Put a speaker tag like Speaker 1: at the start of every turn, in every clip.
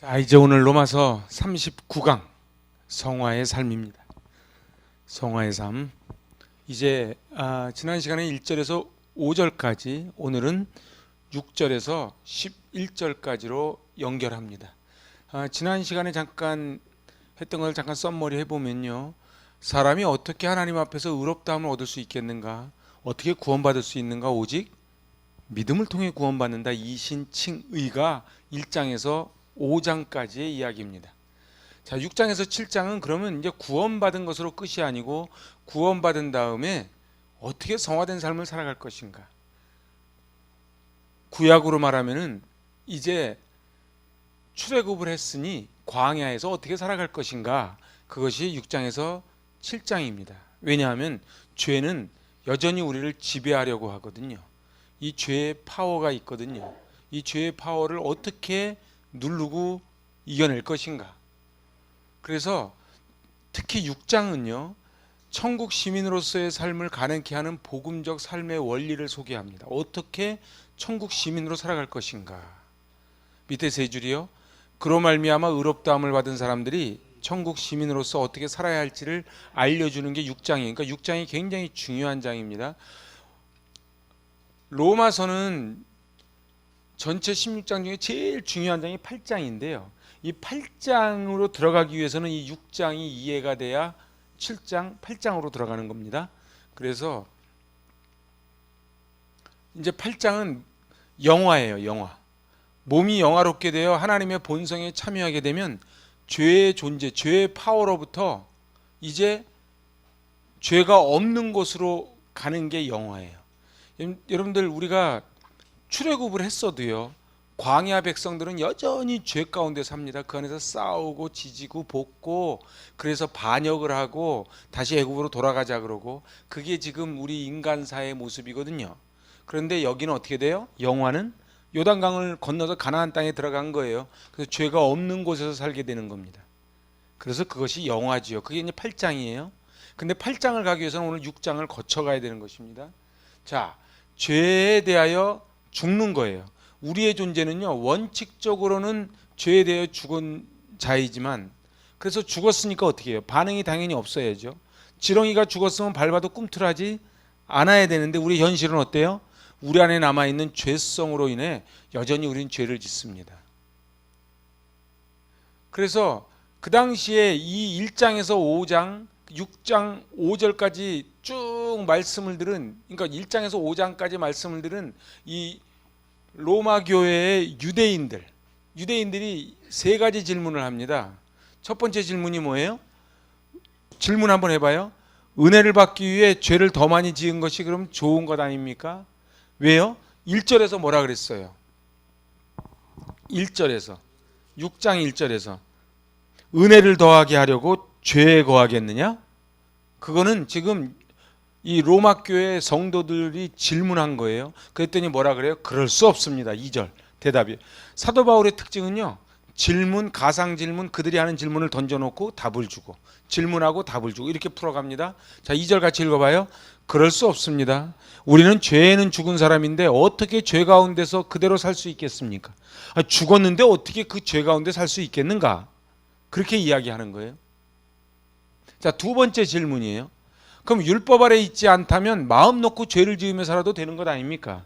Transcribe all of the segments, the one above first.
Speaker 1: 자, 이제 오늘 로마서 39강 성화의 삶입니다. 성화의 삶. 이제 지난 시간에 1절에서 5절까지, 오늘은 6절에서 11절까지로 연결합니다. 지난 시간에 잠깐 했던 걸 잠깐 썸머리 해보면요, 사람이 어떻게 하나님 앞에서 의롭다함을 얻을 수 있겠는가, 어떻게 구원받을 수 있는가, 오직 믿음을 통해 구원받는다. 이신칭의가 1장에서 5장까지의 이야기입니다. 자, 6장에서 7장은 그러면 이제 구원받은 것으로 끝이 아니고, 구원받은 다음에 어떻게 성화된 삶을 살아갈 것인가. 구약으로 말하면은 이제 출애굽을 했으니 광야에서 어떻게 살아갈 것인가, 그것이 6장에서 7장입니다. 왜냐하면 죄는 여전히 우리를 지배하려고 하거든요. 이 죄의 파워가 있거든요. 이 죄의 파워를 어떻게 누르고 이겨낼 것인가. 그래서 특히 6장은요, 천국 시민으로서의 삶을 가능케 하는 복음적 삶의 원리를 소개합니다. 어떻게 천국 시민으로 살아갈 것인가. 밑에 세 줄이요, 그로 말미암아 의롭다함을 받은 사람들이 천국 시민으로서 어떻게 살아야 할지를 알려주는 게 6장이에요. 그러니까 6장이 굉장히 중요한 장입니다. 로마서는 전체 16장 중에 제일 중요한 장이 8장인데요. 이 8장으로 들어가기 위해서는 이 6장이 이해가 돼야 7장, 8장으로 들어가는 겁니다. 그래서 이제 8장은 영화예요, 영화. 몸이 영화롭게 되어 하나님의 본성에 참여하게 되면 죄의 존재, 죄의 파워로부터 이제 죄가 없는 곳으로 가는 게 영화예요. 여러분들, 우리가 출애굽을 했어도요, 광야 백성들은 여전히 죄 가운데 삽니다. 그 안에서 싸우고 지지고 볶고, 그래서 반역을 하고 다시 애굽으로 돌아가자 그러고, 그게 지금 우리 인간사의 모습이거든요. 그런데 여기는 어떻게 돼요? 영화는 요단강을 건너서 가나안 땅에 들어간 거예요. 그래서 죄가 없는 곳에서 살게 되는 겁니다. 그래서 그것이 영화지요. 그게 이제 8장이에요. 근데 8장을 가기 위해서는 오늘 6장을 거쳐가야 되는 것입니다. 자, 죄에 대하여 죽는 거예요. 우리의 존재는요, 원칙적으로는 죄에 대해 죽은 자이지만, 그래서 죽었으니까 어떻게 해요? 반응이 당연히 없어야죠. 지렁이가 죽었으면 밟아도 꿈틀하지 않아야 되는데, 우리 현실은 어때요? 우리 안에 남아있는 죄성으로 인해 여전히 우리는 죄를 짓습니다. 그래서 그 당시에 이 1장에서 5장, 6장 5절까지 쭉 말씀을 들은, 그러니까 1장에서 5장까지 말씀을 들은 이 로마 교회의 유대인들이 세 가지 질문을 합니다. 첫 번째 질문이 뭐예요? 질문 한번 해봐요. 은혜를 받기 위해 죄를 더 많이 지은 것이 그럼 좋은 것 아닙니까? 왜요? 1절에서 뭐라 그랬어요? 1절에서, 6장 1절에서 은혜를 더하게 하려고 죄에 거하겠느냐? 그거는 지금 이 로마 교회 성도들이 질문한 거예요. 그랬더니 뭐라 그래요? 그럴 수 없습니다. 2절 대답이. 사도 바울의 특징은요, 질문, 가상 질문, 그들이 하는 질문을 던져놓고 답을 주고, 질문하고 답을 주고, 이렇게 풀어갑니다. 자, 2절 같이 읽어봐요. 그럴 수 없습니다. 우리는 죄에는 죽은 사람인데 어떻게 죄 가운데서 그대로 살 수 있겠습니까? 죽었는데 어떻게 그 죄 가운데 살 수 있겠는가? 그렇게 이야기하는 거예요. 자, 두 번째 질문이에요. 그럼 율법 아래 있지 않다면 마음 놓고 죄를 지으며 살아도 되는 것 아닙니까?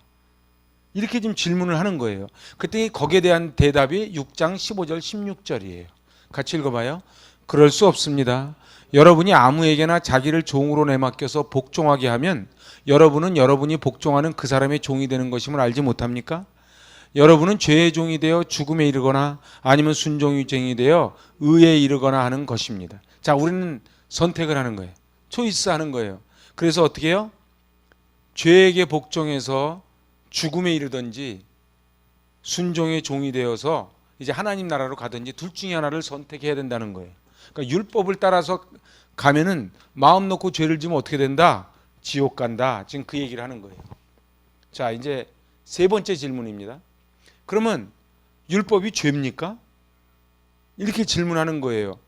Speaker 1: 이렇게 지금 질문을 하는 거예요. 그때 거기에 대한 대답이 6장 15절 16절이에요. 같이 읽어봐요. 그럴 수 없습니다. 여러분이 아무에게나 자기를 종으로 내맡겨서 복종하게 하면 여러분은 여러분이 복종하는 그 사람의 종이 되는 것임을 알지 못합니까? 여러분은 죄의 종이 되어 죽음에 이르거나 아니면 순종의 종이 되어 의에 이르거나 하는 것입니다. 자, 우리는 선택을 하는 거예요. 초이스 하는 거예요. 그래서 어떻게 해요? 죄에게 복종해서 죽음에 이르든지 순종의 종이 되어서 이제 하나님 나라로 가든지 둘 중에 하나를 선택해야 된다는 거예요. 그러니까 율법을 따라서 가면은 마음 놓고 죄를 지면 어떻게 된다? 지옥 간다. 지금 그 얘기를 하는 거예요. 자, 이제 세 번째 질문입니다. 그러면 율법이 죄입니까? 이렇게 질문하는 거예요.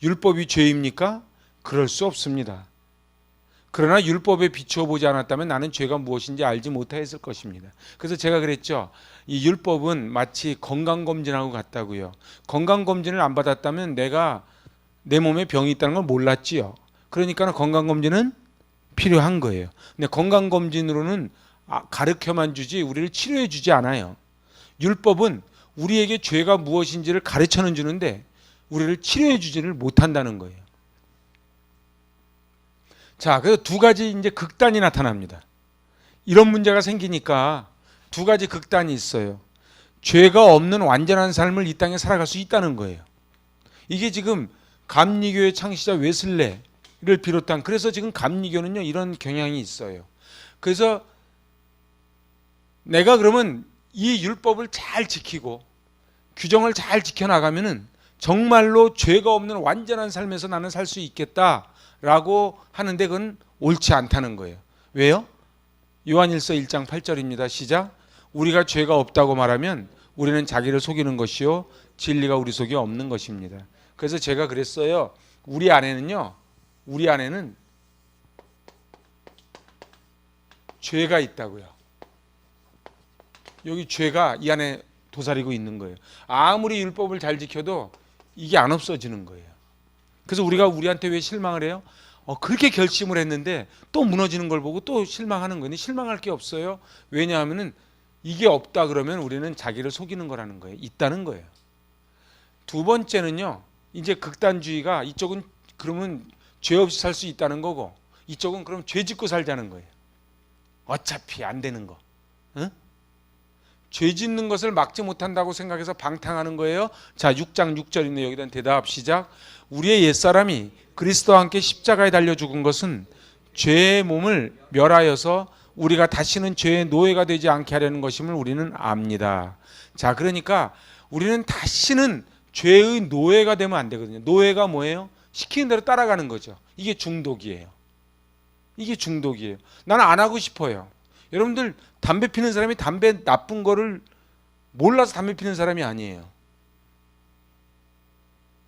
Speaker 1: 율법이 죄입니까? 그럴 수 없습니다. 그러나 율법에 비추어 보지 않았다면 나는 죄가 무엇인지 알지 못하였을 것입니다. 그래서 제가 그랬죠. 이 율법은 마치 건강검진하고 같다고요. 건강검진을 안 받았다면 내가 내 몸에 병이 있다는 걸 몰랐지요. 그러니까 건강검진은 필요한 거예요. 근데 건강검진으로는 가르쳐만 주지 우리를 치료해 주지 않아요. 율법은 우리에게 죄가 무엇인지를 가르쳐는 주는데 우리를 치료해 주지를 못한다는 거예요. 자, 그래서 두 가지 이제 극단이 나타납니다. 이런 문제가 생기니까 두 가지 극단이 있어요. 죄가 없는 완전한 삶을 이 땅에 살아갈 수 있다는 거예요. 이게 지금 감리교의 창시자 웨슬레를 비롯한, 그래서 지금 감리교는요 이런 경향이 있어요. 그래서 내가 그러면 이 율법을 잘 지키고 규정을 잘 지켜나가면은 정말로 죄가 없는 완전한 삶에서 나는 살 수 있겠다라고 하는데 그건 옳지 않다는 거예요. 왜요? 요한일서 1장 8절입니다. 시작. 우리가 죄가 없다고 말하면 우리는 자기를 속이는 것이요 진리가 우리 속에 없는 것입니다. 그래서 제가 그랬어요. 우리 안에는 죄가 있다고요. 여기 죄가 이 안에 도사리고 있는 거예요. 아무리 율법을 잘 지켜도 이게 안 없어지는 거예요. 그래서 우리가 우리한테 왜 실망을 해요? 그렇게 결심을 했는데 또 무너지는 걸 보고 또 실망하는 거니. 실망할 게 없어요. 왜냐하면은 이게 없다 그러면 우리는 자기를 속이는 거라는 거예요. 있다는 거예요. 두 번째는요. 이제 극단주의가, 이쪽은 그러면 죄 없이 살 수 있다는 거고 이쪽은 그럼 죄 짓고 살자는 거예요. 어차피 안 되는 거. 응? 죄 짓는 것을 막지 못한다고 생각해서 방탕하는 거예요. 자, 6장 6절인데 여기다 대답 시작. 우리의 옛사람이 그리스도와 함께 십자가에 달려 죽은 것은 죄의 몸을 멸하여서 우리가 다시는 죄의 노예가 되지 않게 하려는 것임을 우리는 압니다. 자, 그러니까 우리는 다시는 죄의 노예가 되면 안 되거든요. 노예가 뭐예요? 시키는 대로 따라가는 거죠. 이게 중독이에요. 이게 중독이에요. 나는 안 하고 싶어요. 여러분들 담배 피는 사람이 담배 나쁜 거를 몰라서 담배 피는 사람이 아니에요.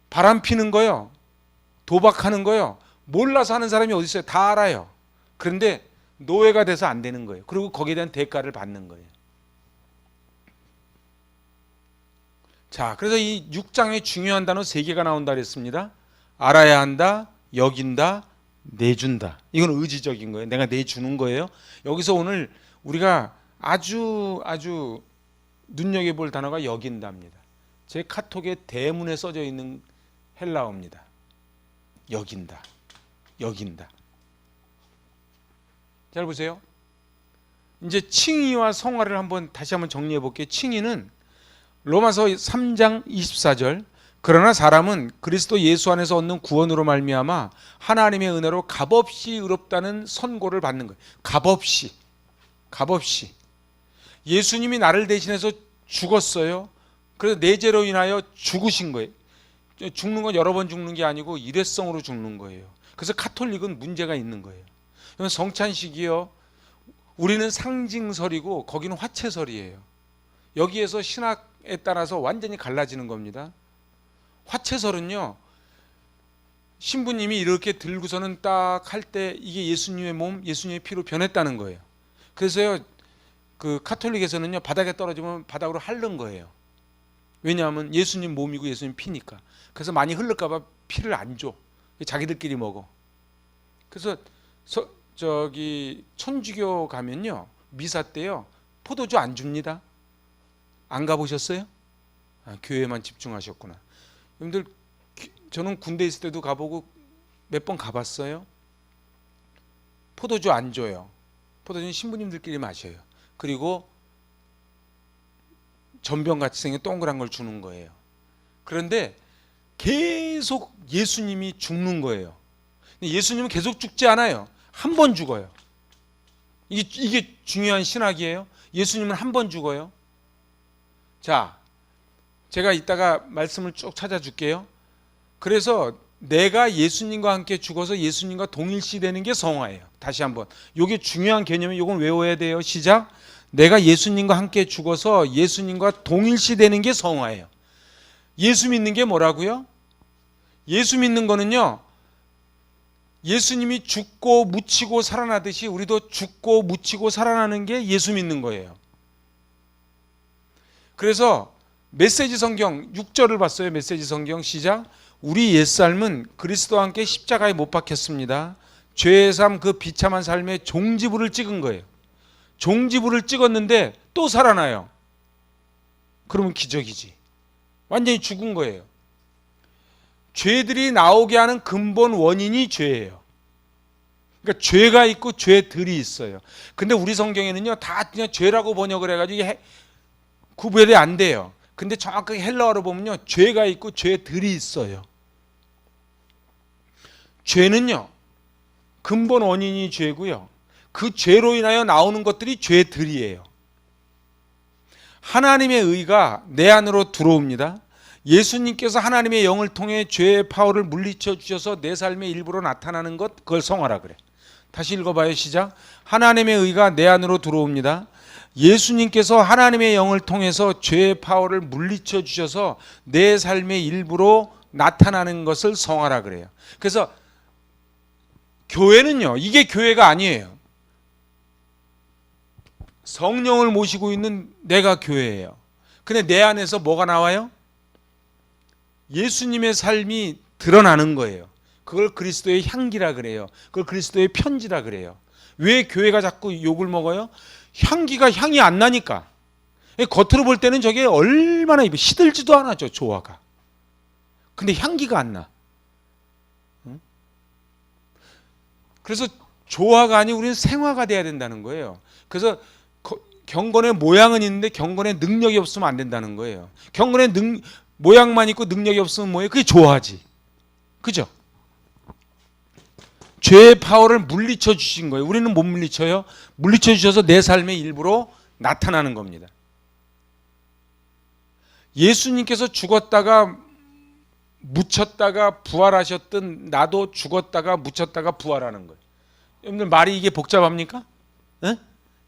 Speaker 1: 바람 피는 거요, 도박하는 거요, 몰라서 하는 사람이 어디 있어요? 다 알아요. 그런데 노예가 돼서 안 되는 거예요. 그리고 거기에 대한 대가를 받는 거예요. 자, 그래서 이 6장에 중요한 단어 3개가 나온다 그랬습니다. 알아야 한다, 여긴다, 내준다. 이건 의지적인 거예요. 내가 내주는 거예요. 여기서 오늘 우리가 아주 눈여겨볼 단어가 여긴다입니다. 제 카톡에 대문에 써져 있는 헬라어입니다. 여긴다. 여긴다. 잘 보세요. 이제 칭의와 성화를 다시 한번 정리해 볼게요. 칭의는 로마서 3장 24절. 그러나 사람은 그리스도 예수 안에서 얻는 구원으로 말미암아 하나님의 은혜로 값없이 의롭다는 선고를 받는 거예요. 값없이. 예수님이 나를 대신해서 죽었어요. 그래서 내 죄로 인하여 죽으신 거예요. 죽는 건 여러 번 죽는 게 아니고 일회성으로 죽는 거예요. 그래서 가톨릭은 문제가 있는 거예요. 성찬식이요, 우리는 상징설이고 거기는 화채설이에요. 여기에서 신학에 따라서 완전히 갈라지는 겁니다. 화채설은요, 신부님이 이렇게 들고서는 딱 할 때 이게 예수님의 몸, 예수님의 피로 변했다는 거예요. 그래서요, 그 카톨릭에서는요, 바닥에 떨어지면 바닥으로 핥는 거예요. 왜냐하면 예수님 몸이고 예수님 피니까. 그래서 많이 흘릴까봐 피를 안 줘. 자기들끼리 먹어. 그래서 저기 천주교 가면요, 미사 때요 포도주 안 줍니다. 안 가보셨어요? 교회만 집중하셨구나. 여러분들, 저는 군대 있을 때도 가보고 몇 번 가봤어요. 포도주 안 줘요. 포도주는 신부님들끼리 마셔요. 그리고 전병같이 생긴 동그란 걸 주는 거예요. 그런데 계속 예수님이 죽는 거예요. 예수님은 계속 죽지 않아요. 한 번 죽어요. 이게 중요한 신학이에요. 예수님은 한 번 죽어요. 자, 제가 이따가 말씀을 쭉 찾아줄게요. 그래서 내가 예수님과 함께 죽어서 예수님과 동일시되는 게 성화예요. 다시 한번, 이게 중요한 개념이, 이건 외워야 돼요. 시작. 내가 예수님과 함께 죽어서 예수님과 동일시되는 게 성화예요. 예수 믿는 게 뭐라고요? 예수 믿는 거는요, 예수님이 죽고 묻히고 살아나듯이 우리도 죽고 묻히고 살아나는 게 예수 믿는 거예요. 그래서 메시지 성경 6절을 봤어요. 메시지 성경 시작. 우리 옛삶은 그리스도와 함께 십자가에 못 박혔습니다. 죄의 삶, 그 비참한 삶에 종지부를 찍은 거예요. 종지부를 찍었는데 또 살아나요. 그러면 기적이지. 완전히 죽은 거예요. 죄들이 나오게 하는 근본 원인이 죄예요. 그러니까 죄가 있고 죄들이 있어요. 근데 우리 성경에는요, 다 그냥 죄라고 번역을 해가지고 이게 구별이 안 돼요. 근데 정확하게 헬라어로 보면요, 죄가 있고 죄들이 있어요. 죄는요, 근본 원인이 죄고요, 그 죄로 인하여 나오는 것들이 죄들이에요. 하나님의 의가 내 안으로 들어옵니다. 예수님께서 하나님의 영을 통해 죄의 파워를 물리쳐 주셔서 내 삶의 일부로 나타나는 것, 그걸 성화라 그래. 다시 읽어봐요. 시작. 하나님의 의가 내 안으로 들어옵니다. 예수님께서 하나님의 영을 통해서 죄의 파워를 물리쳐 주셔서 내 삶의 일부로 나타나는 것을 성화라 그래요. 그래서 교회는요, 이게 교회가 아니에요. 성령을 모시고 있는 내가 교회예요. 근데 내 안에서 뭐가 나와요? 예수님의 삶이 드러나는 거예요. 그걸 그리스도의 향기라 그래요. 그걸 그리스도의 편지라 그래요. 왜 교회가 자꾸 욕을 먹어요? 향기가 향이 안 나니까. 겉으로 볼 때는 저게 얼마나 시들지도 않아죠, 조화가. 근데 향기가 안 나. 그래서 조화가 아니고 우리는 생화가 돼야 된다는 거예요. 그래서 경건의 모양은 있는데 경건의 능력이 없으면 안 된다는 거예요. 경건의 모양만 있고 능력이 없으면 뭐예요? 그게 조화지. 그죠? 죄의 파워를 물리쳐 주신 거예요. 우리는 못 물리쳐요. 물리쳐 주셔서 내 삶의 일부로 나타나는 겁니다. 예수님께서 죽었다가 묻혔다가 부활하셨던 나도 죽었다가 묻혔다가 부활하는 거예요. 여러분들 말이 이게 복잡합니까? 네?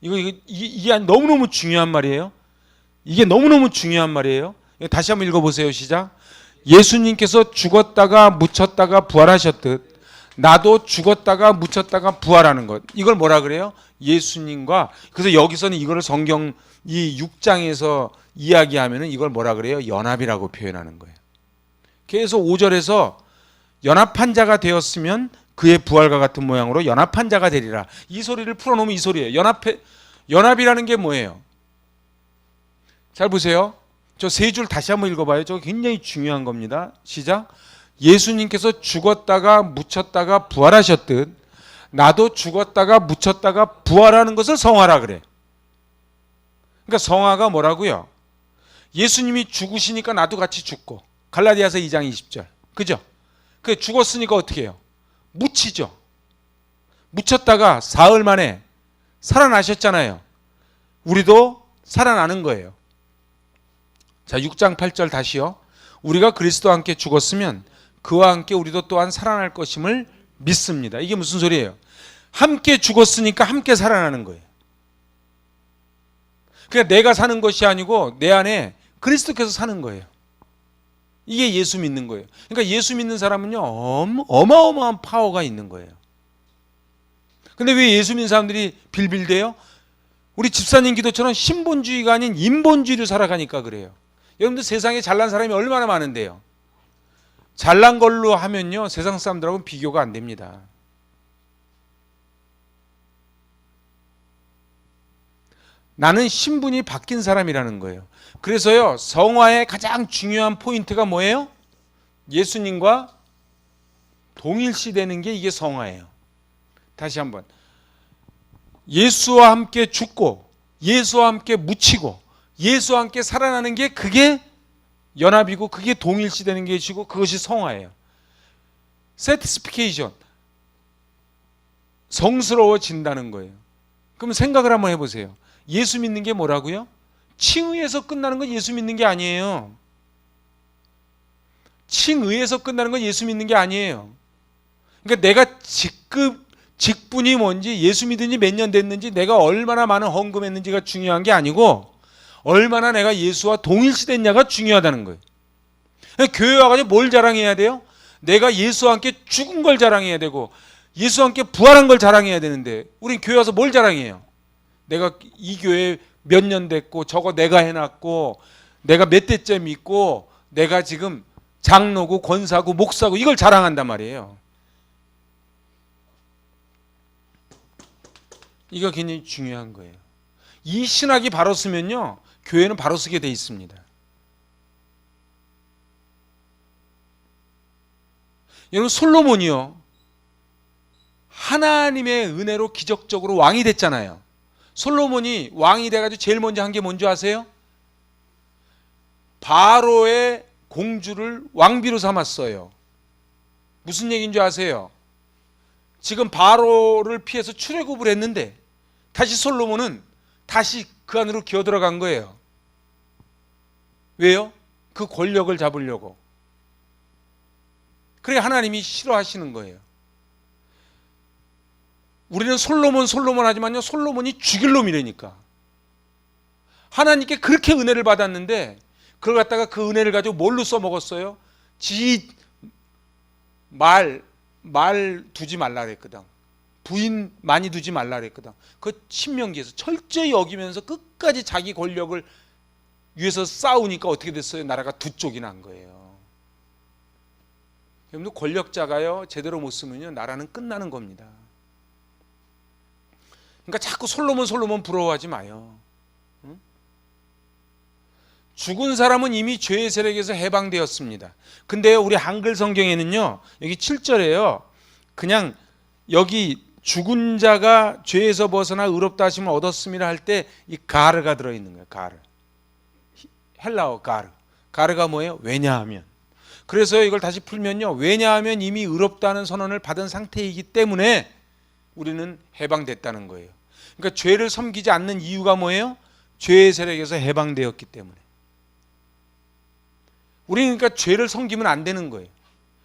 Speaker 1: 이게 너무너무 중요한 말이에요. 이게 너무너무 중요한 말이에요. 다시 한번 읽어보세요. 시작. 예수님께서 죽었다가 묻혔다가 부활하셨듯 나도 죽었다가 묻혔다가 부활하는 것. 이걸 뭐라 그래요? 예수님과. 그래서 여기서는 이거를 성경 이 6장에서 이야기하면은 이걸 뭐라 그래요? 연합이라고 표현하는 거예요. 그래서 5절에서 연합한 자가 되었으면 그의 부활과 같은 모양으로 연합한 자가 되리라. 이 소리를 풀어놓으면 이 소리예요. 연합이라는 게 뭐예요? 잘 보세요. 저 세 줄 다시 한번 읽어봐요. 저 굉장히 중요한 겁니다. 시작. 예수님께서 죽었다가 묻혔다가 부활하셨듯 나도 죽었다가 묻혔다가 부활하는 것을 성화라 그래. 그러니까 성화가 뭐라고요? 예수님이 죽으시니까 나도 같이 죽고. 갈라디아서 2장 20절. 그죠? 그 죽었으니까 어떻게 해요? 묻히죠. 묻혔다가 사흘 만에 살아나셨잖아요. 우리도 살아나는 거예요. 자, 6장 8절 다시요. 우리가 그리스도와 함께 죽었으면 그와 함께 우리도 또한 살아날 것임을 믿습니다. 이게 무슨 소리예요? 함께 죽었으니까 함께 살아나는 거예요. 그러니까 내가 사는 것이 아니고 내 안에 그리스도께서 사는 거예요. 이게 예수 믿는 거예요. 그러니까 예수 믿는 사람은요, 어마어마한 파워가 있는 거예요. 근데 왜 예수 믿는 사람들이 빌빌대요? 우리 집사님 기도처럼 신본주의가 아닌 인본주의를 살아가니까 그래요. 여러분들 세상에 잘난 사람이 얼마나 많은데요. 잘난 걸로 하면요, 세상 사람들하고는 비교가 안 됩니다. 나는 신분이 바뀐 사람이라는 거예요. 그래서요, 성화의 가장 중요한 포인트가 뭐예요? 예수님과 동일시되는 게 이게 성화예요. 다시 한번. 예수와 함께 죽고 예수와 함께 묻히고 예수와 함께 살아나는 게 그게 연합이고 그게 동일시되는 것이고 그것이 성화예요. 세티스피케이션. 성스러워진다는 거예요. 그럼 생각을 한번 해보세요. 예수 믿는 게 뭐라고요? 칭의에서 끝나는 건 예수 믿는 게 아니에요. 칭의에서 끝나는 건 예수 믿는 게 아니에요. 그러니까 내가 직분이 뭔지, 예수 믿은 지 몇 년 됐는지, 내가 얼마나 많은 헌금했는지가 중요한 게 아니고 얼마나 내가 예수와 동일시됐냐가 중요하다는 거예요. 그러니까 교회 와가지고 뭘 자랑해야 돼요? 내가 예수와 함께 죽은 걸 자랑해야 되고 예수와 함께 부활한 걸 자랑해야 되는데 우린 교회 와서 뭘 자랑해요? 내가 이 교회 몇 년 됐고 저거 내가 해놨고 내가 몇 대째 믿고 내가 지금 장로고 권사고 목사고 이걸 자랑한단 말이에요. 이거 굉장히 중요한 거예요. 이 신학이 바로 쓰면요 교회는 바로 쓰게 돼 있습니다. 여러분 솔로몬이요 하나님의 은혜로 기적적으로 왕이 됐잖아요. 솔로몬이 왕이 돼가지고 제일 먼저 한 게 뭔지 아세요? 바로의 공주를 왕비로 삼았어요. 무슨 얘기인 줄 아세요? 지금 바로를 피해서 출애굽을 했는데 다시 솔로몬은 다시 그 안으로 기어 들어간 거예요. 왜요? 그 권력을 잡으려고. 그래 하나님이 싫어하시는 거예요. 우리는 솔로몬 하지만요 솔로몬이 죽일 놈이라니까. 하나님께 그렇게 은혜를 받았는데 그걸 갖다가 그 은혜를 가지고 뭘로 써먹었어요? 말 두지 말라 그랬거든. 부인 많이 두지 말라 그랬거든. 그 신명기에서 철저히 어기면서 끝까지 자기 권력을 위해서 싸우니까 어떻게 됐어요? 나라가 두 쪽이 난 거예요. 여러분들 권력자가요 제대로 못 쓰면요 나라는 끝나는 겁니다. 그러니까 자꾸 솔로몬 부러워하지 마요. 응? 죽은 사람은 이미 죄의 세력에서 해방되었습니다. 근데 우리 한글 성경에는요 여기 7절에요 그냥 여기 죽은 자가 죄에서 벗어나 의롭다 하심을 얻었음이라 할 때 이 가르가 들어있는 거예요. 가르. 헬라어 가르. 가르가 뭐예요? 왜냐하면. 그래서 이걸 다시 풀면요 왜냐하면 이미 의롭다는 선언을 받은 상태이기 때문에 우리는 해방됐다는 거예요. 그러니까 죄를 섬기지 않는 이유가 뭐예요? 죄의 세력에서 해방되었기 때문에. 우리는 그러니까 죄를 섬기면 안 되는 거예요.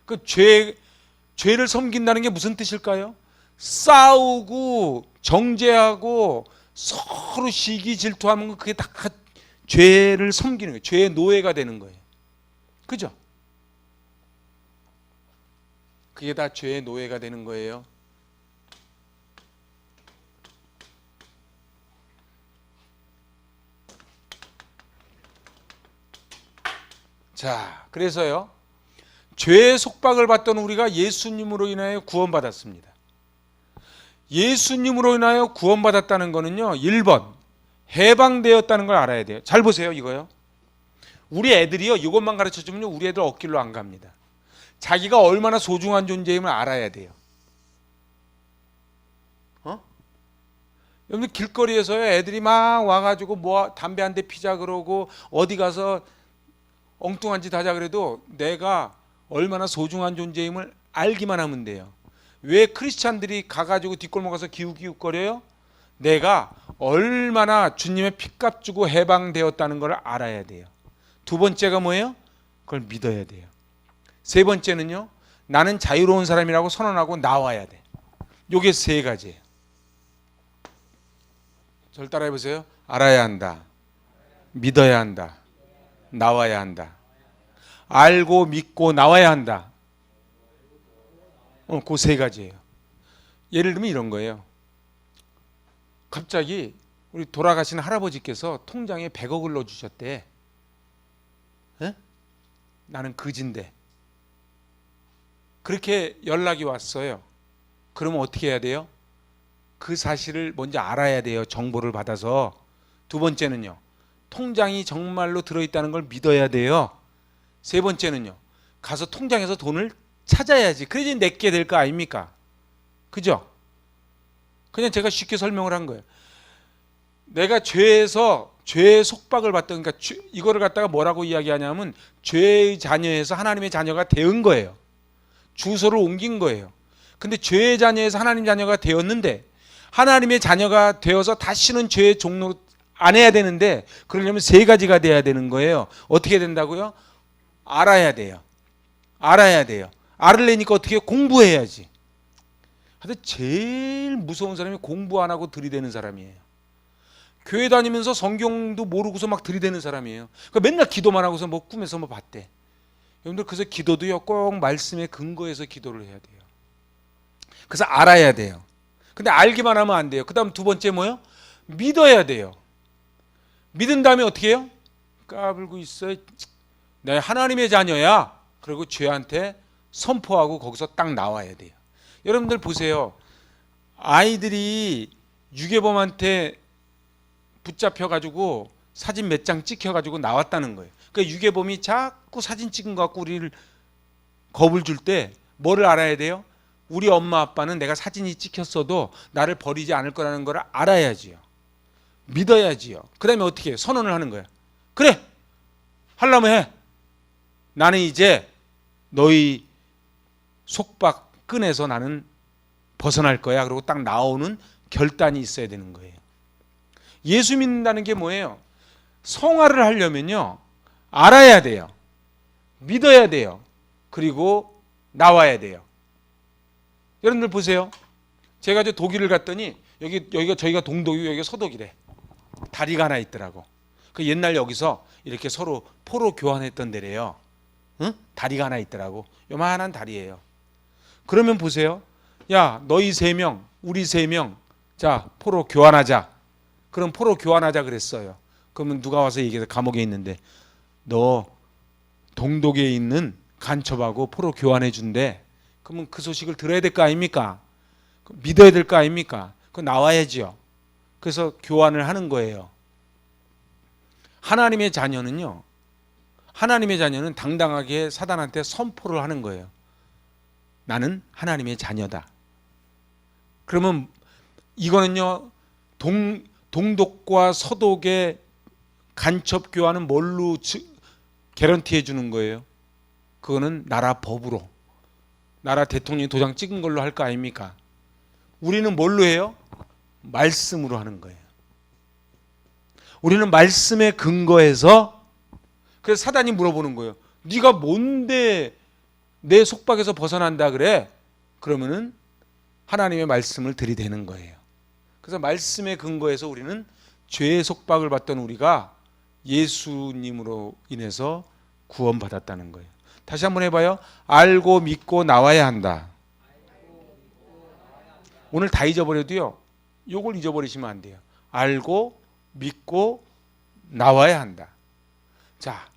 Speaker 1: 그 죄를 섬긴다는 게 무슨 뜻일까요? 싸우고 정죄하고 서로 시기 질투하면 그게 다 죄를 섬기는 거예요. 죄의 노예가 되는 거예요. 그죠? 그게 다 죄의 노예가 되는 거예요. 자, 그래서요 죄의 속박을 받던 우리가 예수님으로 인하여 구원받았습니다. 예수님으로 인하여 구원받았다는 거는요 1번 해방되었다는 걸 알아야 돼요. 잘 보세요 이거요. 우리 애들이요 이것만 가르쳐주면요 우리 애들 엇길로 안 갑니다. 자기가 얼마나 소중한 존재임을 알아야 돼요. 여러분들 길거리에서요 애들이 막 와가지고 뭐 담배 한 대 피자 그러고 어디 가서 엉뚱한 짓 하자 그래도 내가 얼마나 소중한 존재임을 알기만 하면 돼요. 왜 크리스찬들이 가가지고 뒷골목 가서 기웃기웃거려요? 내가 얼마나 주님의 피값 주고 해방되었다는 걸 알아야 돼요. 두 번째가 뭐예요? 그걸 믿어야 돼요. 세 번째는요 나는 자유로운 사람이라고 선언하고 나와야 돼. 요게 세 가지예요. 저를 따라해 보세요. 알아야 한다, 믿어야 한다, 나와야 한다. 알고 믿고 나와야 한다. 그 세 가지예요. 예를 들면 이런 거예요. 갑자기 우리 돌아가신 할아버지께서 통장에 100억을 넣어주셨대. 에? 나는 그진데. 그렇게 연락이 왔어요. 그러면 어떻게 해야 돼요? 그 사실을 먼저 알아야 돼요. 정보를 받아서. 두 번째는요. 통장이 정말로 들어있다는 걸 믿어야 돼요. 세 번째는요. 가서 통장에서 돈을 찾아야지. 그래야지 내게 될 거 아닙니까? 그죠? 그냥 제가 쉽게 설명을 한 거예요. 내가 죄에서 죄의 속박을 받던 그러니까 이거를 갖다가 뭐라고 이야기하냐면 죄의 자녀에서 하나님의 자녀가 되은 거예요. 주소를 옮긴 거예요. 근데 죄의 자녀에서 하나님 자녀가 되었는데 하나님의 자녀가 되어서 다시는 죄의 종로로 안 해야 되는데 그러려면 세 가지가 돼야 되는 거예요. 어떻게 된다고요? 알아야 돼요. 알아야 돼요. 알으려니까 어떻게 공부해야지. 근데 제일 무서운 사람이 공부 안 하고 들이대는 사람이에요. 교회 다니면서 성경도 모르고서 막 들이대는 사람이에요. 그러니까 맨날 기도만 하고서 뭐 꿈에서 뭐 봤대. 여러분들 그래서 기도도요 꼭 말씀에 근거해서 기도를 해야 돼요. 그래서 알아야 돼요. 근데 알기만 하면 안 돼요. 그 다음 두 번째 뭐요? 믿어야 돼요. 믿은 다음에 어떻게 해요? 까불고 있어. 내 하나님의 자녀야. 그리고 죄한테 선포하고 거기서 딱 나와야 돼요. 여러분들 보세요. 아이들이 유괴범한테 붙잡혀가지고 사진 몇 장 찍혀가지고 나왔다는 거예요. 그러니까 유괴범이 자꾸 사진 찍은 거 갖고 우리를 겁을 줄 때 뭐를 알아야 돼요? 우리 엄마 아빠는 내가 사진이 찍혔어도 나를 버리지 않을 거라는 걸 알아야지요. 믿어야지요. 그 다음에 어떻게 해요? 선언을 하는 거예요. 그래, 하려면 해. 나는 이제 너희 속박 끈에서 나는 벗어날 거야. 그리고 딱 나오는 결단이 있어야 되는 거예요. 예수 믿는다는 게 뭐예요? 성화를 하려면요, 알아야 돼요. 믿어야 돼요. 그리고 나와야 돼요. 여러분들 보세요. 제가 이제 독일을 갔더니 여기가 저희가 동독이고 여기가 서독이래. 다리가 하나 있더라고. 그 옛날 여기서 이렇게 서로 포로 교환했던 데래요. 응? 다리가 하나 있더라고. 요만한 다리예요. 그러면 보세요. 야, 너희 3명, 우리 3명, 자, 포로 교환하자. 그럼 포로 교환하자 그랬어요. 그러면 누가 와서 얘기해서 감옥에 있는데 너 동독에 있는 간첩하고 포로 교환해 준대. 그러면 그 소식을 들어야 될 거 아닙니까? 믿어야 될 거 아닙니까? 그거 나와야지요. 그래서 교환을 하는 거예요. 하나님의 자녀는 당당하게 사단한테 선포를 하는 거예요. 나는 하나님의 자녀다. 그러면 이거는요, 동독과 서독의 간첩 교환은 뭘로 개런티 해주는 거예요? 그거는 나라 법으로, 나라 대통령이 도장 찍은 걸로 할 거 아닙니까? 우리는 뭘로 해요? 말씀으로 하는 거예요. 우리는 말씀에 근거해서. 그래서 사단이 물어보는 거예요. 네가 뭔데 내 속박에서 벗어난다 그래? 그러면은 하나님의 말씀을 들이대는 거예요. 그래서 말씀에 근거해서 우리는 죄의 속박을 받던 우리가 예수님으로 인해서 구원받았다는 거예요. 다시 한번 해봐요. 알고 믿고 나와야 한다. 오늘 다 잊어버려도요, 요걸 잊어버리시면 안 돼요. 알고 믿고 나와야 한다. 자,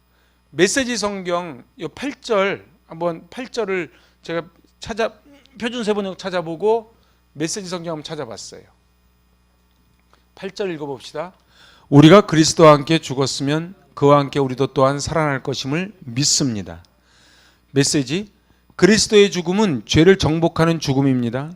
Speaker 1: 메시지 성경 요 8절 한번 8절을 제가 표준 세번역 찾아보고 메시지 성경 한번 찾아봤어요. 8절 읽어봅시다. 우리가 그리스도와 함께 죽었으면 그와 함께 우리도 또한 살아날 것임을 믿습니다. 메시지, 그리스도의 죽음은 죄를 정복하는 죽음입니다.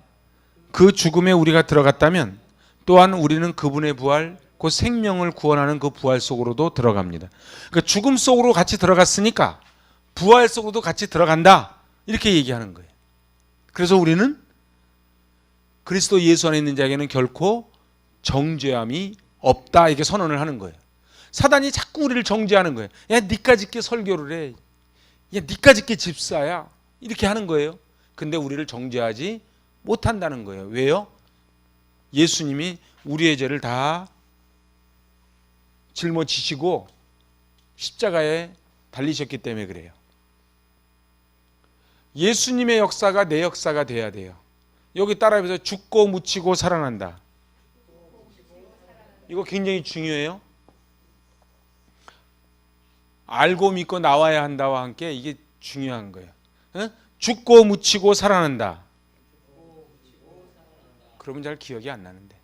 Speaker 1: 그 죽음에 우리가 들어갔다면 또한 우리는 그분의 부활, 그 생명을 구원하는 그 부활 속으로도 들어갑니다. 그러니까 죽음 속으로 같이 들어갔으니까 부활 속으로도 같이 들어간다, 이렇게 얘기하는 거예요. 그래서 우리는 그리스도 예수 안에 있는 자에게는 결코 정죄함이 없다, 이렇게 선언을 하는 거예요. 사단이 자꾸 우리를 정죄하는 거예요. 야, 니까짓 게 설교를 해. 야, 니까짓 게 집사야. 이렇게 하는 거예요. 근데 우리를 정죄하지 못한다는 거예요. 왜요? 예수님이 우리의 죄를 다 짊어지시고 십자가에 달리셨기 때문에 그래요. 예수님의 역사가 내 역사가 돼야 돼요. 여기 따라해서 죽고 묻히고 살아난다. 이거 굉장히 중요해요. 알고 믿고 나와야 한다와 함께 이게 중요한 거예요. 죽고 묻히고 살아난다. 그러면 잘 기억이 안 나는데.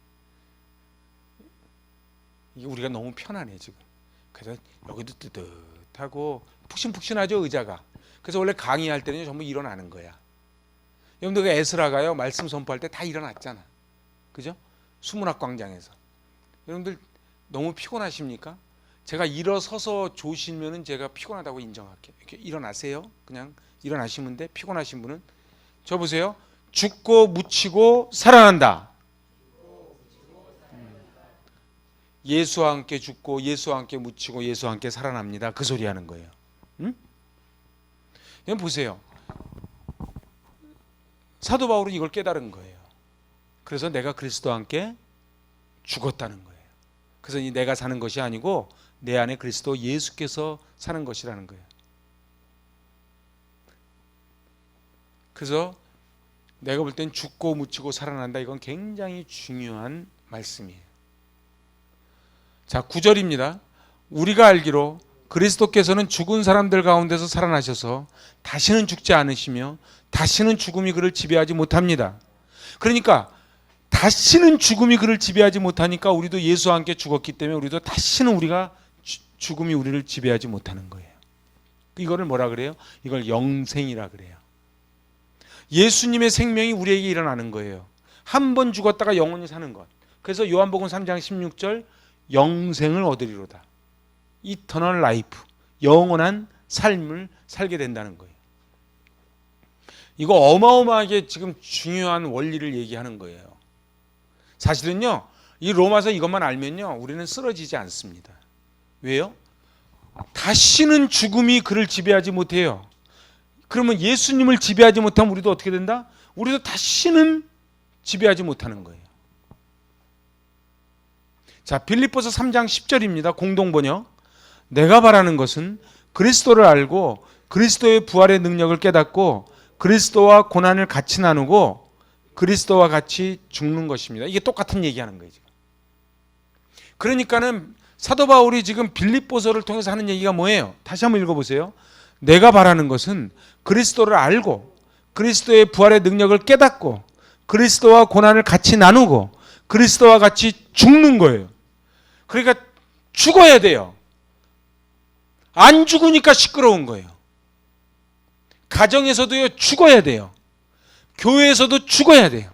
Speaker 1: 이게 우리가 너무 편하네 지금. 그래서 여기도 뜨뜻하고 푹신푹신하죠, 의자가. 그래서 원래 강의할 때는 전부 일어나는 거야. 여러분들 에스라가요, 말씀 선포할 때 다 일어났잖아. 그죠? 수문학 광장에서. 여러분들 너무 피곤하십니까? 제가 일어서서 조시면은 제가 피곤하다고 인정할게요. 이렇게 일어나세요. 그냥 일어나시면 돼. 피곤하신 분은. 저 보세요. 죽고 묻히고 살아난다. 예수와 함께 죽고 예수와 함께 묻히고 예수와 함께 살아납니다. 그 소리 하는 거예요. 응? 여러분 보세요. 사도 바울은 이걸 깨달은 거예요. 그래서 내가 그리스도와 함께 죽었다는 거예요. 그래서 이 내가 사는 것이 아니고 내 안에 그리스도 예수께서 사는 것이라는 거예요. 그래서 내가 볼 땐 죽고 묻히고 살아난다. 이건 굉장히 중요한 말씀이에요. 자, 9절입니다. 우리가 알기로 그리스도께서는 죽은 사람들 가운데서 살아나셔서 다시는 죽지 않으시며 다시는 죽음이 그를 지배하지 못합니다. 그러니까 다시는 죽음이 그를 지배하지 못하니까 우리도 예수와 함께 죽었기 때문에 우리도 다시는 죽음이 우리를 지배하지 못하는 거예요. 이거를 뭐라 그래요? 이걸 영생이라 그래요. 예수님의 생명이 우리에게 일어나는 거예요. 한 번 죽었다가 영원히 사는 것. 그래서 요한복음 3장 16절 영생을 얻으리로다. 이터널 라이프, 영원한 삶을 살게 된다는 거예요. 이거 어마어마하게 지금 중요한 원리를 얘기하는 거예요. 사실은요, 이 로마서 이것만 알면요, 우리는 쓰러지지 않습니다. 왜요? 다시는 죽음이 그를 지배하지 못해요. 그러면 예수님을 지배하지 못하면 우리도 어떻게 된다? 우리도 다시는 지배하지 못하는 거예요. 자, 빌립보서 3장 10절입니다. 공동번역. 내가 바라는 것은 그리스도를 알고 그리스도의 부활의 능력을 깨닫고 그리스도와 고난을 같이 나누고 그리스도와 같이 죽는 것입니다. 이게 똑같은 얘기하는 거예요, 지금. 그러니까는 사도 바울이 지금 빌립보서를 통해서 하는 얘기가 뭐예요? 다시 한번 읽어보세요. 내가 바라는 것은 그리스도를 알고 그리스도의 부활의 능력을 깨닫고 그리스도와 고난을 같이 나누고 그리스도와 같이 죽는 거예요. 그러니까 죽어야 돼요. 안 죽으니까 시끄러운 거예요. 가정에서도요, 죽어야 돼요. 교회에서도 죽어야 돼요.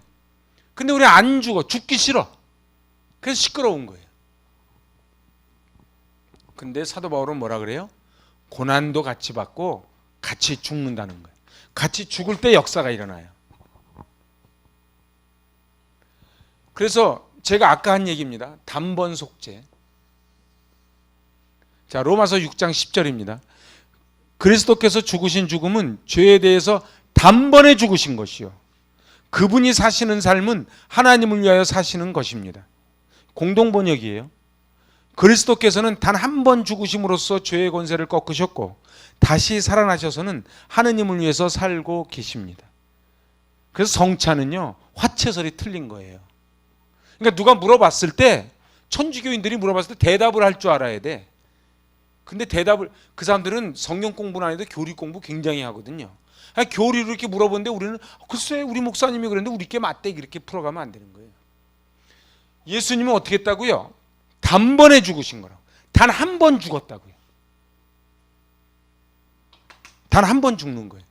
Speaker 1: 근데 우리 안 죽어. 죽기 싫어. 그래서 시끄러운 거예요. 근데 사도 바울은 뭐라 그래요? 고난도 같이 받고 같이 죽는다는 거예요. 같이 죽을 때 역사가 일어나요. 그래서 제가 아까 한 얘기입니다. 단번 속죄. 자, 로마서 6장 10절입니다. 그리스도께서 죽으신 죽음은 죄에 대해서 단번에 죽으신 것이요. 그분이 사시는 삶은 하나님을 위하여 사시는 것입니다. 공동번역이에요. 그리스도께서는 단 한 번 죽으심으로써 죄의 권세를 꺾으셨고 다시 살아나셔서는 하느님을 위해서 살고 계십니다. 그래서 성찬은요, 화채설이 틀린 거예요. 그러니까 누가 물어봤을 때, 천주교인들이 물어봤을 때 대답을 할 줄 알아야 돼. 근데 그 사람들은 성경 공부는 안 해도 교리 공부 굉장히 하거든요. 교리로 이렇게 물어보는데 우리는 글쎄 우리 목사님이 그랬는데 우리께 맞대 이렇게 풀어가면 안 되는 거예요. 예수님은 어떻게 했다고요? 단번에 죽으신 거라고. 단 한 번 죽었다고요. 단 한 번 죽는 거예요.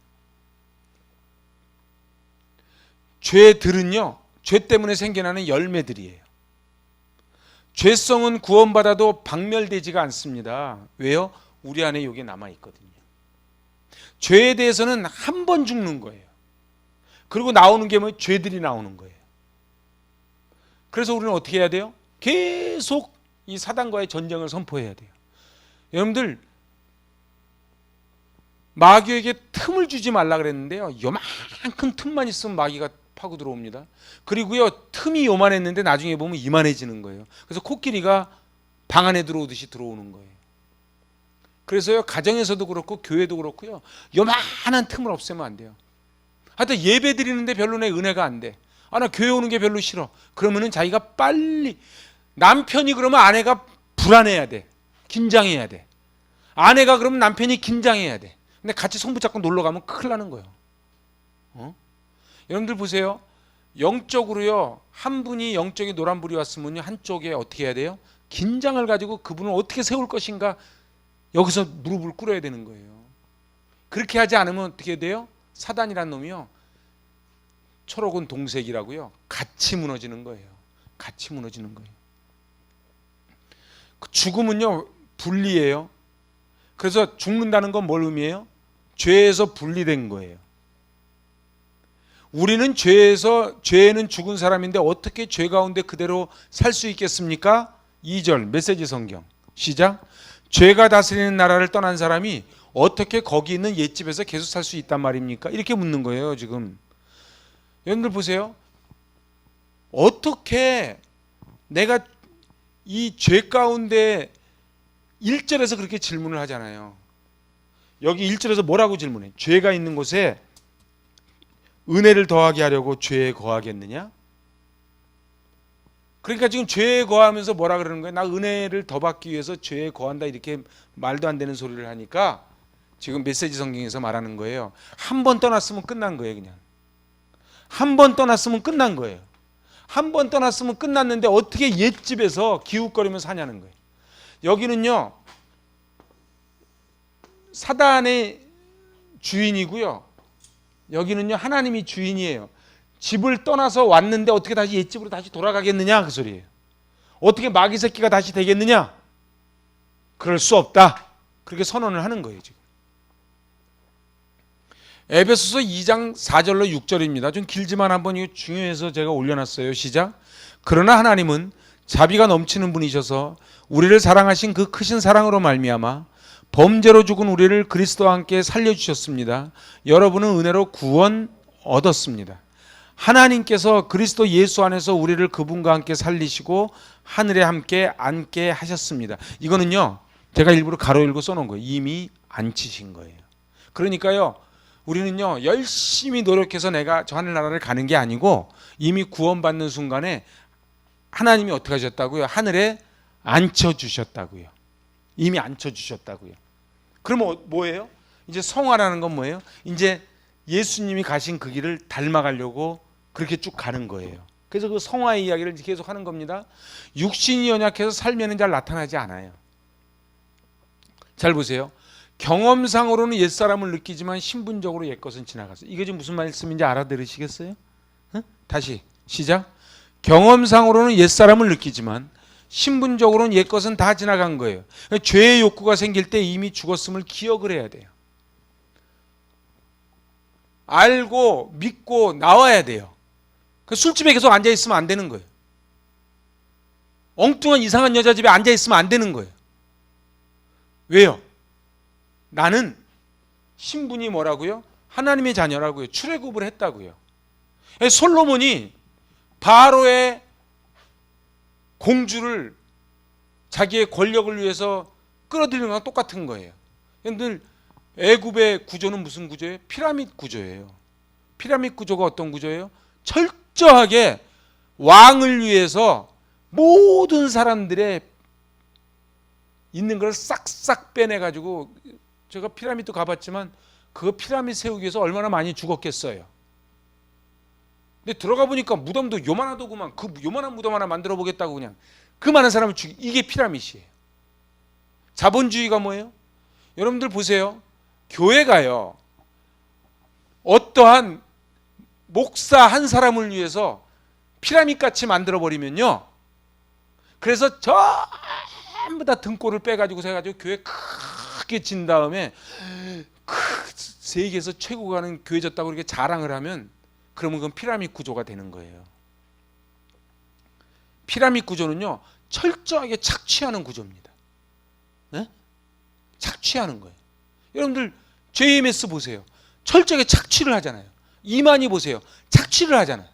Speaker 1: 죄들은요, 죄 때문에 생겨나는 열매들이에요. 죄성은 구원받아도 박멸되지가 않습니다. 왜요? 우리 안에 이게 남아있거든요. 죄에 대해서는 한 번 죽는 거예요. 그리고 나오는 게 뭐 죄들이 나오는 거예요. 그래서 우리는 어떻게 해야 돼요? 계속 이 사단과의 전쟁을 선포해야 돼요. 여러분들, 마귀에게 틈을 주지 말라 그랬는데요, 요만큼 틈만 있으면 마귀가 파고 들어옵니다. 그리고요, 틈이 요만했는데 나중에 보면 이만해지는 거예요. 그래서 코끼리가 방 안에 들어오듯이 들어오는 거예요. 그래서요, 가정에서도 그렇고 교회도 그렇고요, 요만한 틈을 없애면 안 돼요. 하여튼 예배 드리는데 별로 내 은혜가 안 돼. 나 교회 오는 게 별로 싫어. 그러면은 자기가 빨리, 남편이 그러면 아내가 불안해야 돼. 긴장해야 돼. 아내가 그러면 남편이 긴장해야 돼. 근데 같이 손 붙잡고 놀러 가면 큰일 나는 거예요. 여러분들 보세요. 영적으로요, 한 분이 영적인 노란불이 왔으면요, 한쪽에 어떻게 해야 돼요? 긴장을 가지고 그분을 어떻게 세울 것인가, 여기서 무릎을 꿇어야 되는 거예요. 그렇게 하지 않으면 어떻게 돼요? 사단이란 놈이요, 초록은 동색이라고요, 같이 무너지는 거예요. 같이 무너지는 거예요. 죽음은요, 분리예요. 그래서 죽는다는 건 뭘 의미해요? 죄에서 분리된 거예요. 우리는 죄에는 죽은 사람인데 어떻게 죄 가운데 그대로 살 수 있겠습니까? 2절 메시지 성경 시작. 죄가 다스리는 나라를 떠난 사람이 어떻게 거기 있는 옛집에서 계속 살 수 있단 말입니까? 이렇게 묻는 거예요, 지금. 여러분들 보세요. 어떻게 내가 이 죄 가운데 1절에서 그렇게 질문을 하잖아요. 여기 1절에서 뭐라고 질문해? 죄가 있는 곳에 은혜를 더하게 하려고 죄에 거하겠느냐? 그러니까 지금 죄에 거하면서 뭐라 그러는 거예요? 나 은혜를 더 받기 위해서 죄에 거한다, 이렇게 말도 안 되는 소리를 하니까 지금 메시지 성경에서 말하는 거예요. 한 번 떠났으면 끝난 거예요. 그냥 한 번 떠났으면 끝난 거예요. 한 번 떠났으면 끝났는데 어떻게 옛집에서 기웃거리면서 사냐는 거예요. 여기는요, 사단의 주인이고요, 여기는요 하나님이 주인이에요. 집을 떠나서 왔는데 어떻게 다시 옛집으로 다시 돌아가겠느냐, 그 소리예요. 어떻게 마귀 새끼가 다시 되겠느냐? 그럴 수 없다, 그렇게 선언을 하는 거예요. 지금 에베소서 2장 4절로 6절입니다. 좀 길지만 한번 이거 중요해서 제가 올려놨어요. 시작. 그러나 하나님은 자비가 넘치는 분이셔서 우리를 사랑하신 그 크신 사랑으로 말미암아 범죄로 죽은 우리를 그리스도와 함께 살려주셨습니다. 여러분은 은혜로 구원 얻었습니다. 하나님께서 그리스도 예수 안에서 우리를 그분과 함께 살리시고 하늘에 함께 앉게 하셨습니다. 이거는요 제가 일부러 가로 열고 써놓은 거예요. 이미 앉히신 거예요. 그러니까요 우리는요 열심히 노력해서 내가 저 하늘나라를 가는 게 아니고 이미 구원받는 순간에 하나님이 어떻게 하셨다고요? 하늘에 앉혀주셨다고요. 이미 앉혀주셨다고요. 그러면 뭐예요? 이제 성화라는 건 뭐예요? 이제 예수님이 가신 그 길을 닮아가려고 그렇게 쭉 가는 거예요. 그래서 그 성화의 이야기를 계속 하는 겁니다. 육신이 연약해서 살면은 잘 나타나지 않아요. 잘 보세요. 경험상으로는 옛사람을 느끼지만 신분적으로 옛것은 지나갔어요. 이게 지금 무슨 말씀인지 알아들으시겠어요? 다시 시작. 경험상으로는 옛사람을 느끼지만 신분적으로는 옛것은 다 지나간 거예요. 죄의 욕구가 생길 때 이미 죽었음을 기억을 해야 돼요. 알고 믿고 나와야 돼요. 술집에 계속 앉아있으면 안 되는 거예요. 엉뚱한 이상한 여자 집에 앉아있으면 안 되는 거예요. 왜요? 나는 신분이 뭐라고요? 하나님의 자녀라고요. 출애굽을 했다고요. 솔로몬이 바로의 공주를 자기의 권력을 위해서 끌어들이는 거랑 똑같은 거예요. 늘 애굽의 구조는 무슨 구조예요? 피라밋 구조예요. 피라밋 구조가 어떤 구조예요? 철저하게 왕을 위해서 모든 사람들의 있는 걸 싹싹 빼내가지고, 제가 피라밋도 가봤지만 그 피라밋 세우기 위해서 얼마나 많이 죽었겠어요. 근데 들어가 보니까 무덤도 요만하더구만. 그 요만한 무덤 하나 만들어 보겠다고 그냥 그 많은 사람을 죽이. 이게 피라밋이에요. 자본주의가 뭐예요? 여러분들 보세요. 교회가요 어떠한 목사 한 사람을 위해서 피라밋 같이 만들어 버리면요, 그래서 전부 다 등골을 빼가지고 해가지고 교회 크게 진 다음에 세계에서 최고 가는 교회졌다고 이렇게 자랑을 하면, 그러면 그건 피라밋 구조가 되는 거예요. 피라밋 구조는요 철저하게 착취하는 구조입니다. 네? 착취하는 거예요. 여러분들 JMS 보세요. 철저하게 착취를 하잖아요. 이만희 보세요. 착취를 하잖아요.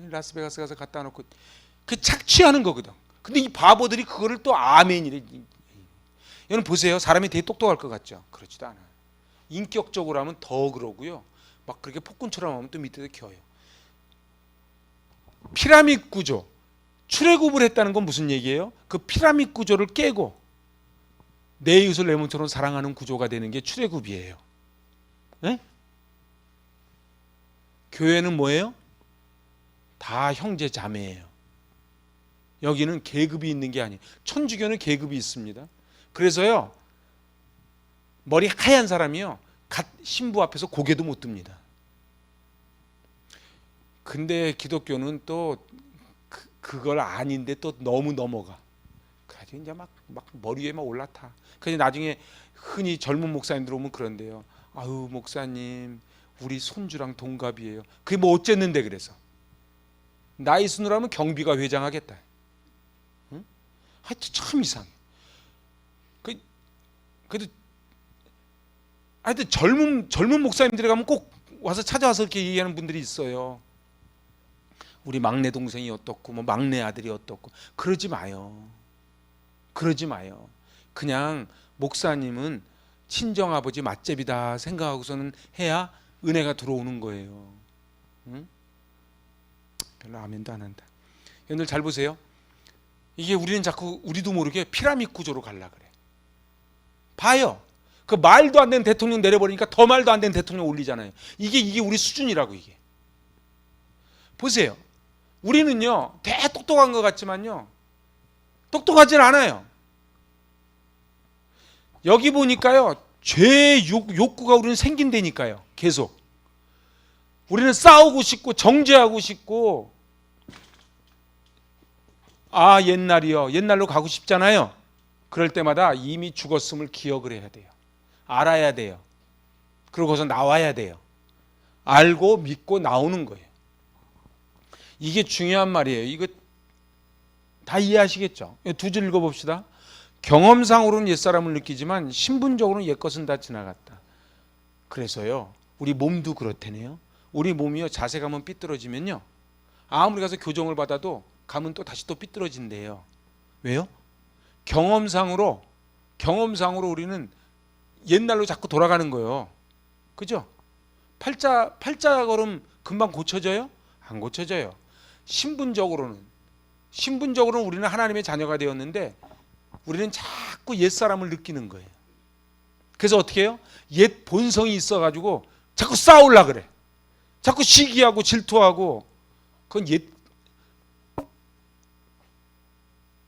Speaker 1: 라스베가스 가서 갖다 놓고 그 착취하는 거거든. 근데 이 바보들이 그거를 또 아멘이래. 여러분 보세요. 사람이 되게 똑똑할 것 같죠? 그렇지도 않아요. 인격적으로 하면 더 그러고요. 막 그렇게 폭군처럼 하면 또 밑에서 겨요. 피라밋 구조, 출애굽을 했다는 건 무슨 얘기예요? 그 피라밋 구조를 깨고 내 이웃을 내 몸처럼 사랑하는 구조가 되는 게 출애굽이에요. 네? 교회는 뭐예요? 다 형제 자매예요. 여기는 계급이 있는 게 아니에요. 천주교는 계급이 있습니다. 그래서요 머리 하얀 사람이요 갓 신부 앞에서 고개도 못 듭니다. 근데 기독교는 또 그걸 아닌데 또 너무 넘어가. 그래서 이제 막 머리 위에 막 올라타. 그래서 나중에 흔히 젊은 목사님들 오면 그런데요. 아유 목사님 우리 손주랑 동갑이에요. 그게 뭐 어쨌는데 그래서 나이 순으로 면 경비가 회장하겠다. 응? 하여튼 참 이상해. 그래도 하여튼 젊은 목사님들이 가면 꼭 와서 찾아와서 이렇게 얘기하는 분들이 있어요. 우리 막내 동생이 어떻고 뭐 막내 아들이 어떻고. 그러지 마요. 그러지 마요. 그냥 목사님은 친정아버지 맛집이다 생각하고서는 해야 은혜가 들어오는 거예요. 응? 별로 아멘도 안 한다. 여러분들 잘 보세요. 이게 우리는 자꾸 우리도 모르게 피라미드 구조로 가려 그래. 봐요. 그 말도 안 되는 대통령 내려버리니까 더 말도 안 되는 대통령 올리잖아요. 이게 우리 수준이라고. 이게 보세요. 우리는요 대 똑똑한 것 같지만요 똑똑하진 않아요. 여기 보니까요 죄의 욕구가 우리는 생긴다니까요. 계속 우리는 싸우고 싶고 정죄하고 싶고, 아 옛날이요, 옛날로 가고 싶잖아요. 그럴 때마다 이미 죽었음을 기억을 해야 돼요. 알아야 돼요. 그러고서 나와야 돼요. 알고 믿고 나오는 거예요. 이게 중요한 말이에요. 이거 다 이해하시겠죠? 두 줄 읽어봅시다. 경험상으로는 옛사람을 느끼지만 신분적으로는 옛것은 다 지나갔다. 그래서요 우리 몸도 그렇다네요. 우리 몸이요 자세 가면 삐뚤어지면요 아무리 가서 교정을 받아도 가면 또 다시 또 삐뚤어진대요. 왜요? 경험상으로 우리는 옛날로 자꾸 돌아가는 거예요. 그죠? 팔자 걸음 금방 고쳐져요? 안 고쳐져요. 신분적으로는 우리는 하나님의 자녀가 되었는데 우리는 자꾸 옛사람을 느끼는 거예요. 그래서 어떻게 해요? 옛 본성이 있어가지고 자꾸 싸우려고 그래. 자꾸 시기하고 질투하고. 그건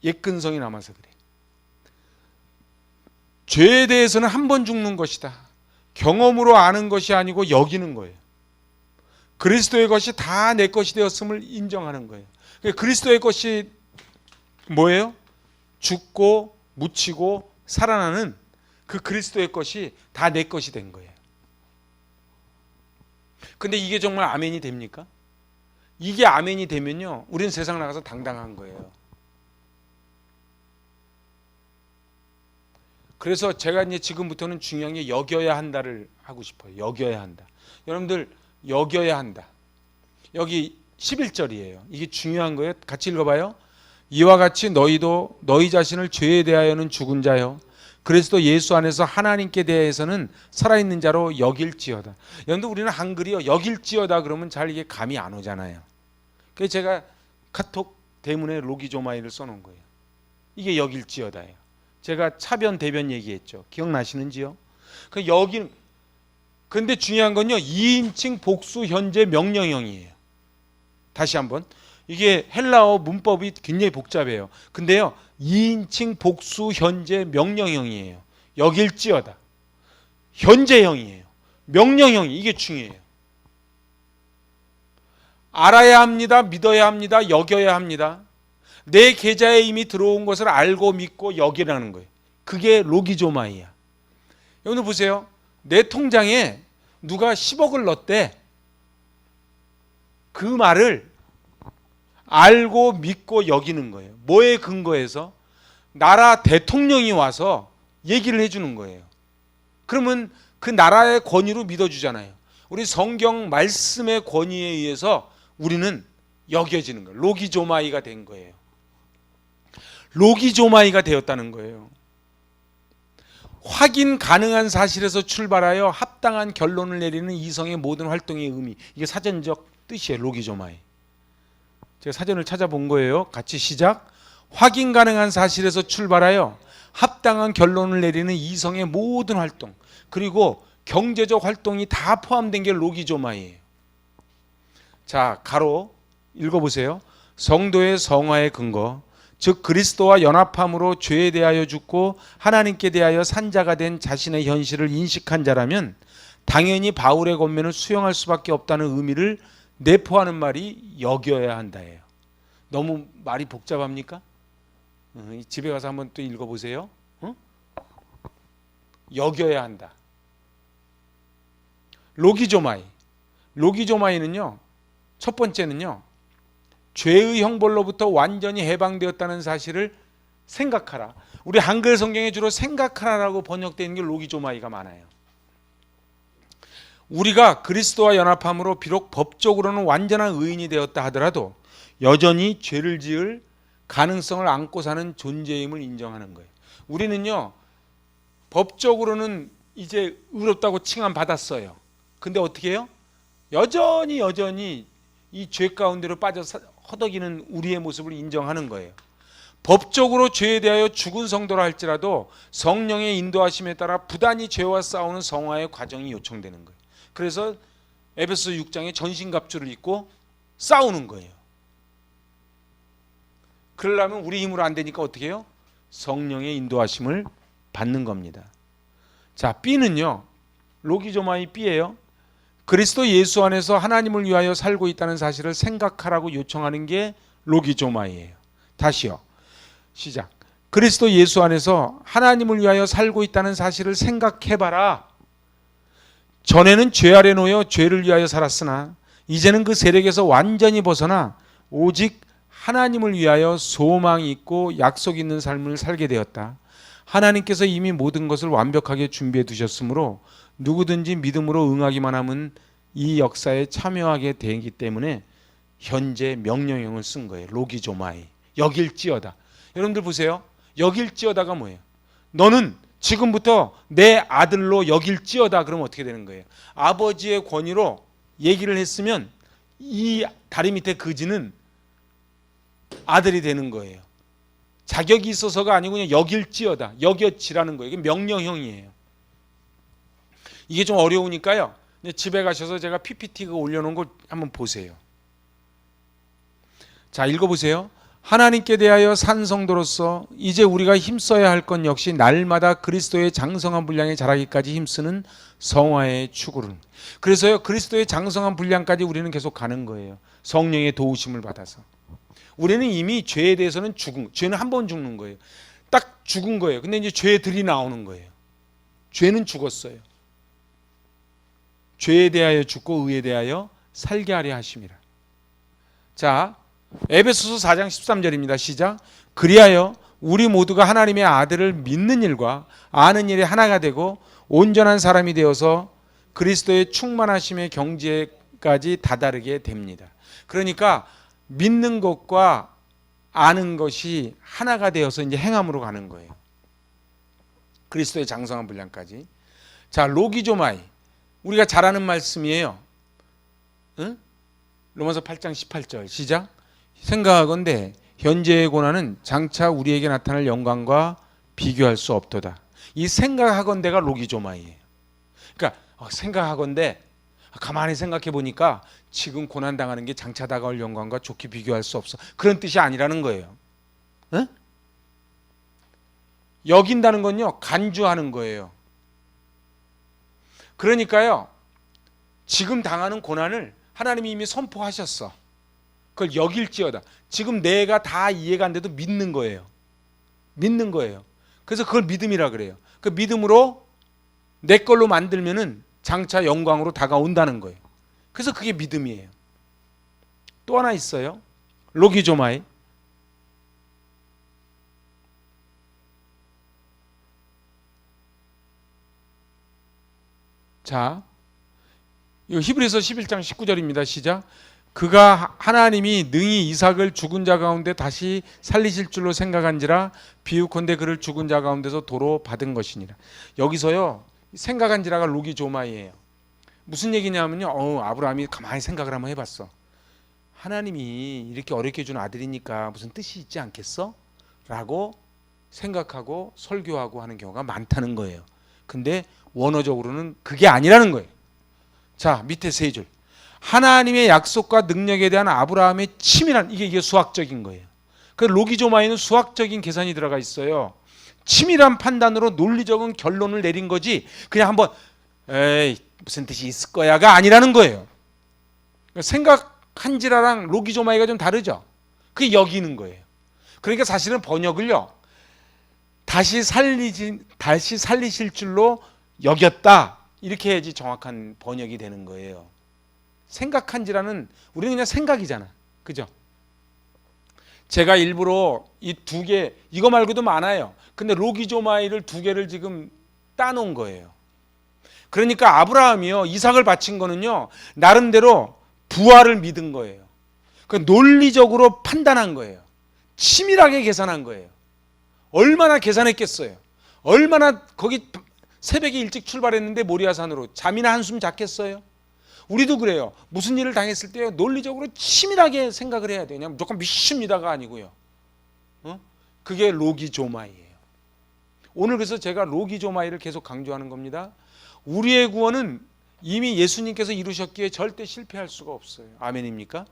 Speaker 1: 옛 근성이 남아서 그래. 죄에 대해서는 한 번 죽는 것이다. 경험으로 아는 것이 아니고 여기는 거예요. 그리스도의 것이 다 내 것이 되었음을 인정하는 거예요. 그리스도의 것이 뭐예요? 죽고 묻히고 살아나는 그 그리스도의 것이 다 내 것이 된 거예요. 근데 이게 정말 아멘이 됩니까? 이게 아멘이 되면요 우리는 세상 나가서 당당한 거예요. 그래서 제가 이제 지금부터는 중요한 게 여겨야 한다를 하고 싶어요. 여겨야 한다. 여러분들 여겨야 한다. 여기 11절이에요. 이게 중요한 거예요. 같이 읽어봐요. 이와 같이 너희도 너희 자신을 죄에 대하여는 죽은 자요 그리스도 예수 안에서 하나님께 대해서는 살아있는 자로 여길지어다. 여러분들 우리는 한글이요 여길지어다 그러면 잘 이게 감이 안 오잖아요. 그래서 제가 카톡 대문에 로기조마이를 써놓은 거예요. 이게 여길지어다예요. 제가 차변 대변 얘기했죠. 기억나시는지요? 그 여기 근데 중요한 건요 2인칭 복수 현재 명령형이에요. 다시 한번 이게 헬라어 문법이 굉장히 복잡해요. 근데요 2인칭 복수 현재 명령형이에요. 여길지어다. 현재형이에요. 명령형이 이게 중요해요. 알아야 합니다. 믿어야 합니다. 여겨야 합니다. 내 계좌에 이미 들어온 것을 알고 믿고 여기라는 거예요. 그게 로기조마이야. 여러분 보세요. 내 통장에 누가 10억을 넣었대. 그 말을 알고 믿고 여기는 거예요. 뭐에 근거해서? 나라 대통령이 와서 얘기를 해주는 거예요. 그러면 그 나라의 권위로 믿어주잖아요. 우리 성경 말씀의 권위에 의해서 우리는 여겨지는 거예요. 로기조마이가 된 거예요. 로기조마이가 되었다는 거예요. 확인 가능한 사실에서 출발하여 합당한 결론을 내리는 이성의 모든 활동의 의미. 이게 사전적 뜻이에요. 로기조마이. 제가 사전을 찾아본 거예요. 같이 시작. 확인 가능한 사실에서 출발하여 합당한 결론을 내리는 이성의 모든 활동, 그리고 경제적 활동이 다 포함된 게 로기조마이에요. 자, 가로 읽어보세요. 성도의 성화의 근거, 즉 그리스도와 연합함으로 죄에 대하여 죽고 하나님께 대하여 산 자가 된 자신의 현실을 인식한 자라면 당연히 바울의 권면을 수용할 수밖에 없다는 의미를 내포하는 말이 여겨야 한다예요. 너무 말이 복잡합니까? 집에 가서 한번 또 읽어보세요. 여겨야 한다. 로기조마이. 로기조마이는요, 첫 번째는요, 죄의 형벌로부터 완전히 해방되었다는 사실을 생각하라. 우리 한글 성경에 주로 생각하라라고 번역되어 있는 게 로기조마이가 많아요. 우리가 그리스도와 연합함으로 비록 법적으로는 완전한 의인이 되었다 하더라도 여전히 죄를 지을 가능성을 안고 사는 존재임을 인정하는 거예요. 우리는요 법적으로는 이제 의롭다고 칭함 받았어요. 근데 어떻게 해요? 여전히 이 죄 가운데로 빠져 허덕이는 우리의 모습을 인정하는 거예요. 법적으로 죄에 대하여 죽은 성도라 할지라도 성령의 인도하심에 따라 부단히 죄와 싸우는 성화의 과정이 요청되는 거예요. 그래서 에베소 6장에 전신갑주를 입고 싸우는 거예요. 그러려면 우리 힘으로 안 되니까 어떻게 해요? 성령의 인도하심을 받는 겁니다. 자, B는요. 로기조마이 B예요. 그리스도 예수 안에서 하나님을 위하여 살고 있다는 사실을 생각하라고 요청하는 게 로기조마이예요. 다시요. 시작. 그리스도 예수 안에서 하나님을 위하여 살고 있다는 사실을 생각해봐라. 전에는 죄 아래 놓여 죄를 위하여 살았으나 이제는 그 세력에서 완전히 벗어나 오직 하나님을 위하여 소망이 있고 약속 있는 삶을 살게 되었다. 하나님께서 이미 모든 것을 완벽하게 준비해 두셨으므로 누구든지 믿음으로 응하기만 하면 이 역사에 참여하게 되기 때문에 현재 명령형을 쓴 거예요. 로기조마이. 여길지어다. 여러분들 보세요. 여길지어다가 뭐예요? 너는 지금부터 내 아들로 여길지어다. 그러면 어떻게 되는 거예요? 아버지의 권위로 얘기를 했으면 이 다리 밑에 그지는 아들이 되는 거예요. 자격이 있어서가 아니고 그냥 여길지어다. 여겼지라는 거예요. 이게 명령형이에요. 이게 좀 어려우니까요. 집에 가셔서 제가 PPT 올려놓은 거 한번 보세요. 자, 읽어보세요. 하나님께 대하여 산 성도로서 이제 우리가 힘써야 할 건 역시 날마다 그리스도의 장성한 분량에 자라기까지 힘쓰는 성화의 추구를. 그래서요, 그리스도의 장성한 분량까지 우리는 계속 가는 거예요. 성령의 도우심을 받아서. 우리는 이미 죄에 대해서는 죄는 한 번 죽는 거예요. 딱 죽은 거예요. 근데 이제 죄들이 나오는 거예요. 죄는 죽었어요. 죄에 대하여 죽고 의에 대하여 살게 하려 하심이라. 자, 에베소서 4장 13절입니다. 시작. 그리하여 우리 모두가 하나님의 아들을 믿는 일과 아는 일에 하나가 되고 온전한 사람이 되어서 그리스도의 충만하심의 경지에까지 다다르게 됩니다. 그러니까 믿는 것과 아는 것이 하나가 되어서 이제 행함으로 가는 거예요. 그리스도의 장성한 분량까지. 자, 로기조마이. 우리가 잘 아는 말씀이에요. 응? 로마서 8장 18절. 시작. 생각하건대 현재의 고난은 장차 우리에게 나타날 영광과 비교할 수 없도다. 이 생각하건대가 로기조마이에요. 그러니까 생각하건대 가만히 생각해 보니까 지금 고난 당하는 게 장차 다가올 영광과 좋게 비교할 수 없어. 그런 뜻이 아니라는 거예요. 응? 여긴다는 건요, 간주하는 거예요. 그러니까요, 지금 당하는 고난을 하나님이 이미 선포하셨어. 그걸 여길지어다. 지금 내가 다 이해가 안 돼도 믿는 거예요. 믿는 거예요. 그래서 그걸 믿음이라 그래요. 그 믿음으로 내 걸로 만들면은 장차 영광으로 다가온다는 거예요. 그래서 그게 믿음이에요. 또 하나 있어요. 로기조마이. 자, 이거 히브리서 11장 19절입니다. 시작. 그가 하나님이 능히 이삭을 죽은 자 가운데 다시 살리실 줄로 생각한지라 비유컨대 그를 죽은 자 가운데서 도로 받은 것이니라. 여기서요, 생각한지라가 로기조마이예요. 무슨 얘기냐면요, 아브라함이 가만히 생각을 한번 해봤어. 하나님이 이렇게 어렵게 준 아들이니까 무슨 뜻이 있지 않겠어? 라고 생각하고 설교하고 하는 경우가 많다는 거예요. 근데 원어적으로는 그게 아니라는 거예요. 자, 밑에 세 줄. 하나님의 약속과 능력에 대한 아브라함의 치밀한, 이게 수학적인 거예요. 그 로기조마이는 수학적인 계산이 들어가 있어요. 치밀한 판단으로 논리적인 결론을 내린 거지 그냥 한번 에이 무슨 뜻이 있을 거야가 아니라는 거예요. 생각한지라랑 로기조마이가 좀 다르죠. 그게 여기는 거예요. 그러니까 사실은 번역을요, 다시 살리실 줄로 여겼다 이렇게 해야지 정확한 번역이 되는 거예요. 생각한지라는 우리는 그냥 생각이잖아. 그죠? 제가 일부러 이 두 개, 이거 말고도 많아요. 근데 로기조마이를 두 개를 지금 따놓은 거예요. 그러니까 아브라함이요, 이삭을 바친 거는요, 나름대로 부활을 믿은 거예요. 그 논리적으로 판단한 거예요. 치밀하게 계산한 거예요. 얼마나 계산했겠어요? 얼마나 거기 새벽에 일찍 출발했는데 모리아산으로 잠이나 한숨 잤겠어요? 우리도 그래요. 무슨 일을 당했을 때 논리적으로 치밀하게 생각을 해야 돼요. 그냥 무조건 믿습니다가 아니고요. 그게 로기조마이예요. 오늘 그래서 제가 로기조마이를 계속 강조하는 겁니다. 우리의 구원은 이미 예수님께서 이루셨기에 절대 실패할 수가 없어요. 아멘입니까?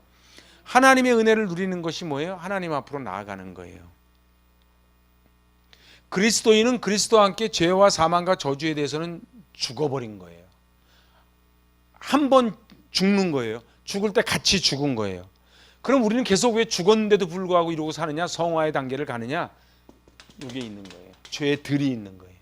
Speaker 1: 하나님의 은혜를 누리는 것이 뭐예요? 하나님 앞으로 나아가는 거예요. 그리스도인은 그리스도와 함께 죄와 사망과 저주에 대해서는 죽어버린 거예요. 한 번 죽는 거예요. 죽을 때 같이 죽은 거예요. 그럼 우리는 계속 왜 죽었는데도 불구하고 이러고 사느냐? 성화의 단계를 가느냐? 이게 있는 거예요. 죄의 들이 있는 거예요.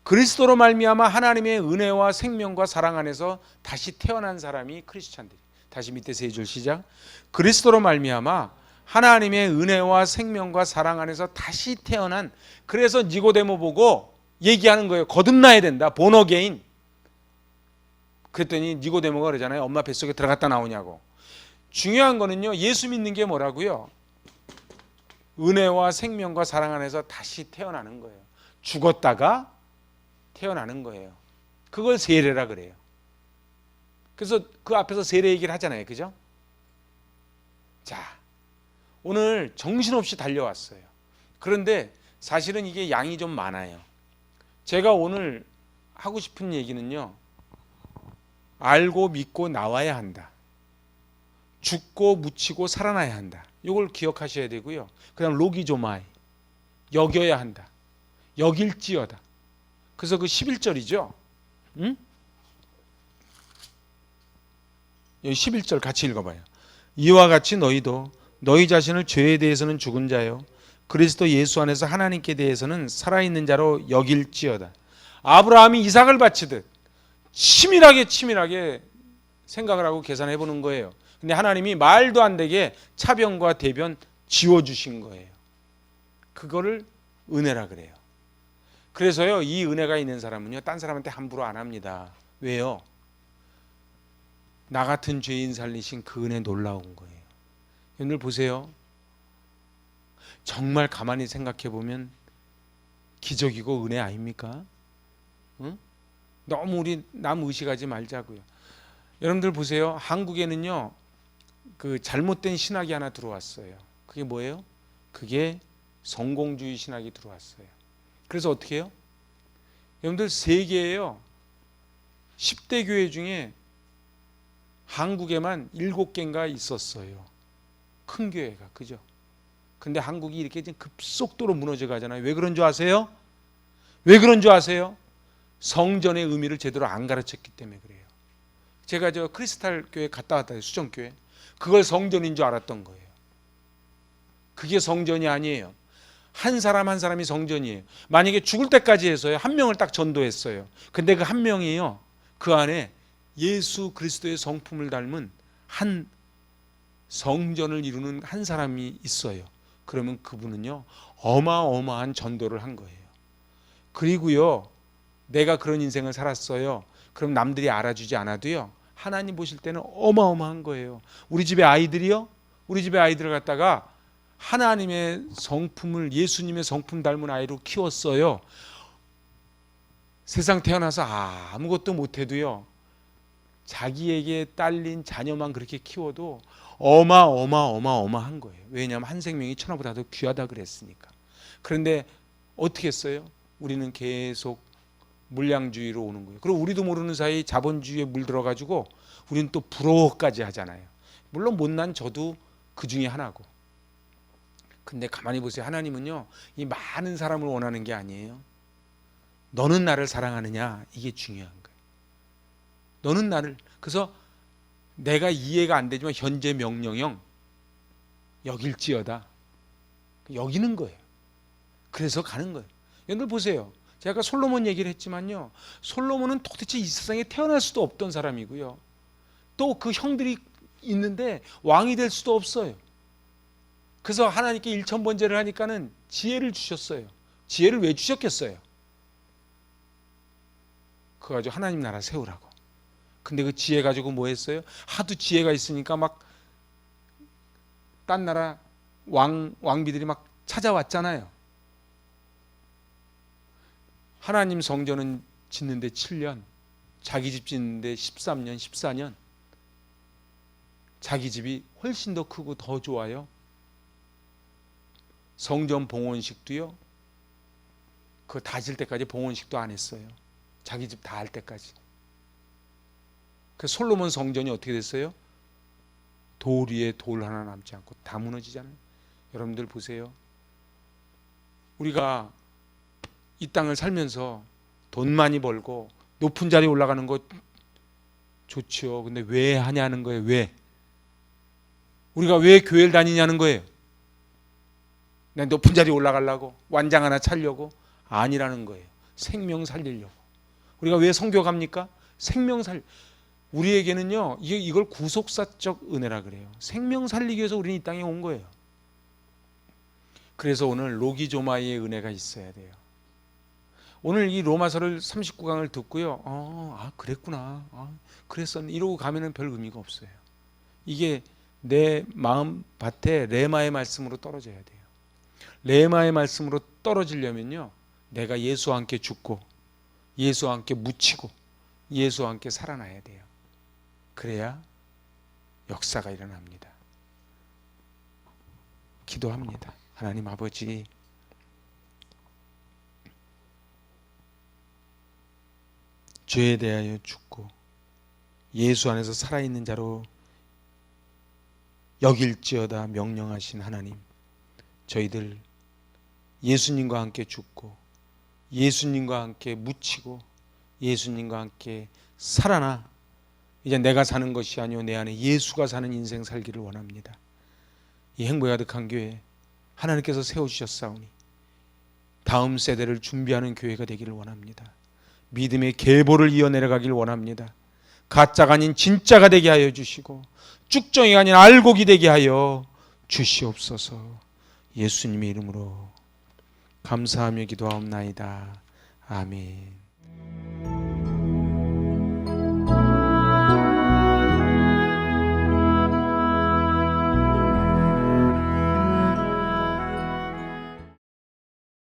Speaker 1: 그리스도로 말미암아 하나님의 은혜와 생명과 사랑 안에서 다시 태어난 사람이 크리스찬들. 다시 밑에 세 줄 시작. 그리스도로 말미암아 하나님의 은혜와 생명과 사랑 안에서 다시 태어난, 그래서 니고데모 보고 얘기하는 거예요. 거듭나야 된다. 본 어게인. 그랬더니 니고데모가 그러잖아요. 엄마 뱃속에 들어갔다 나오냐고. 중요한 거는요, 예수 믿는 게 뭐라고요? 은혜와 생명과 사랑 안에서 다시 태어나는 거예요. 죽었다가 태어나는 거예요. 그걸 세례라 그래요. 그래서 그 앞에서 세례 얘기를 하잖아요. 그죠? 자, 오늘 정신없이 달려왔어요. 그런데 사실은 이게 양이 좀 많아요. 제가 오늘 하고 싶은 얘기는요, 알고 믿고 나와야 한다. 죽고 묻히고 살아나야 한다. 이걸 기억하셔야 되고요. 그 다음 로기조마이, 여겨야 한다. 여길지어다. 그래서 그 11절이죠. 응? 여기 11절 같이 읽어봐요. 이와 같이 너희도 너희 자신을 죄에 대해서는 죽은 자요 그리스도 예수 안에서 하나님께 대해서는 살아있는 자로 여길지어다. 아브라함이 이삭을 바치듯 치밀하게 생각을 하고 계산해 보는 거예요. 근데 하나님이 말도 안 되게 차변과 대변 지워주신 거예요. 그거를 은혜라 그래요. 그래서요, 이 은혜가 있는 사람은요, 딴 사람한테 함부로 안 합니다. 왜요? 나 같은 죄인 살리신 그 은혜 놀라운 거예요. 여러분들 보세요. 정말 가만히 생각해 보면 기적이고 은혜 아닙니까? 응? 너무 우리 남 의식하지 말자고요. 여러분들 보세요. 한국에는요, 그 잘못된 신학이 하나 들어왔어요. 그게 뭐예요? 그게 성공주의 신학이 들어왔어요. 그래서 어떻게 해요? 여러분들 세계에요, 10대 교회 중에 한국에만 7개인가 있었어요. 큰 교회가. 그죠? 근데 한국이 이렇게 급속도로 무너져 가잖아요. 왜 그런 줄 아세요? 왜 그런 줄 아세요? 성전의 의미를 제대로 안 가르쳤기 때문에 그래요. 제가 저 크리스탈 교회 갔다 왔다, 수정교회. 그걸 성전인 줄 알았던 거예요. 그게 성전이 아니에요. 한 사람 한 사람이 성전이에요. 만약에 죽을 때까지 해서요, 한 명을 딱 전도했어요. 근데 그 한 명이요, 그 안에 예수 그리스도의 성품을 닮은 한 성전을 이루는 한 사람이 있어요. 그러면 그분은요, 어마어마한 전도를 한 거예요. 그리고요, 내가 그런 인생을 살았어요. 그럼 남들이 알아주지 않아도요, 하나님 보실 때는 어마어마한 거예요. 우리 집의 아이들이요, 우리 집의 아이들을 갖다가 하나님의 성품을, 예수님의 성품 닮은 아이로 키웠어요. 세상 태어나서 아무것도 못해도요, 자기에게 딸린 자녀만 그렇게 키워도 어마어마한 거예요. 왜냐하면 한 생명이 천하보다 더 귀하다 그랬으니까. 그런데 어떻게 했어요? 우리는 계속 물량주의로 오는 거예요. 그리고 우리도 모르는 사이 자본주의에 물들어가지고 우리는 또 부러워까지 하잖아요. 물론 못난 저도 그 중에 하나고. 근데 가만히 보세요. 하나님은요, 이 많은 사람을 원하는 게 아니에요. 너는 나를 사랑하느냐, 이게 중요한 거예요. 너는 나를. 그래서 내가 이해가 안 되지만 현재 명령형 여길지어다. 여기는 거예요. 그래서 가는 거예요. 여러분들 보세요. 제가 아까 솔로몬 얘기를 했지만요, 솔로몬은 도대체 이 세상에 태어날 수도 없던 사람이고요, 또 그 형들이 있는데 왕이 될 수도 없어요. 그래서 하나님께 일천번제를 하니까는 지혜를 주셨어요. 지혜를 왜 주셨겠어요? 그거 가지고 하나님 나라 세우라고. 근데 그 지혜 가지고 뭐 했어요? 하도 지혜가 있으니까 막 딴 나라 왕비들이 막 찾아왔잖아요. 하나님 성전은 짓는데 7년, 자기 집 짓는데 13년, 14년. 자기 집이 훨씬 더 크고 더 좋아요. 성전 봉헌식도요. 그거 다 질 때까지 봉헌식도 안 했어요. 자기 집 다 할 때까지. 그 솔로몬 성전이 어떻게 됐어요? 돌 위에 돌 하나 남지 않고 다 무너지잖아요. 여러분들 보세요. 우리가 이 땅을 살면서 돈 많이 벌고 높은 자리에 올라가는 거 좋죠. 근데 왜 하냐는 거예요. 왜? 우리가 왜 교회를 다니냐는 거예요. 내가 높은 자리에 올라가려고, 완장 하나 차려고? 아니라는 거예요. 생명 살리려고. 우리가 왜 선교 갑니까? 생명 우리에게는요, 이걸 구속사적 은혜라 그래요. 생명 살리기 위해서 우리는 이 땅에 온 거예요. 그래서 오늘 로기조마이의 은혜가 있어야 돼요. 오늘 이 로마서를 39강을 듣고요. 그랬구나. 그랬었네. 이러고 가면은 별 의미가 없어요. 이게 내 마음 밭에 레마의 말씀으로 떨어져야 돼요. 레마의 말씀으로 떨어지려면요, 내가 예수와 함께 죽고 예수와 함께 묻히고 예수와 함께 살아나야 돼요. 그래야 역사가 일어납니다. 기도합니다. 하나님 아버지, 죄에 대하여 죽고 예수 안에서 살아있는 자로 여길지어다 명령하신 하나님, 저희들 예수님과 함께 죽고 예수님과 함께 묻히고 예수님과 함께 살아나 이제 내가 사는 것이 아니오 내 안에 예수가 사는 인생 살기를 원합니다. 이 행복이 가득한 교회 하나님께서 세워주셨사오니 다음 세대를 준비하는 교회가 되기를 원합니다. 믿음의 계보를 이어내려가길 원합니다. 가짜가 아닌 진짜가 되게 하여 주시고 쭉정이가 아닌 알곡이 되게 하여 주시옵소서. 예수님의 이름으로 감사하며 기도하옵나이다. 아멘.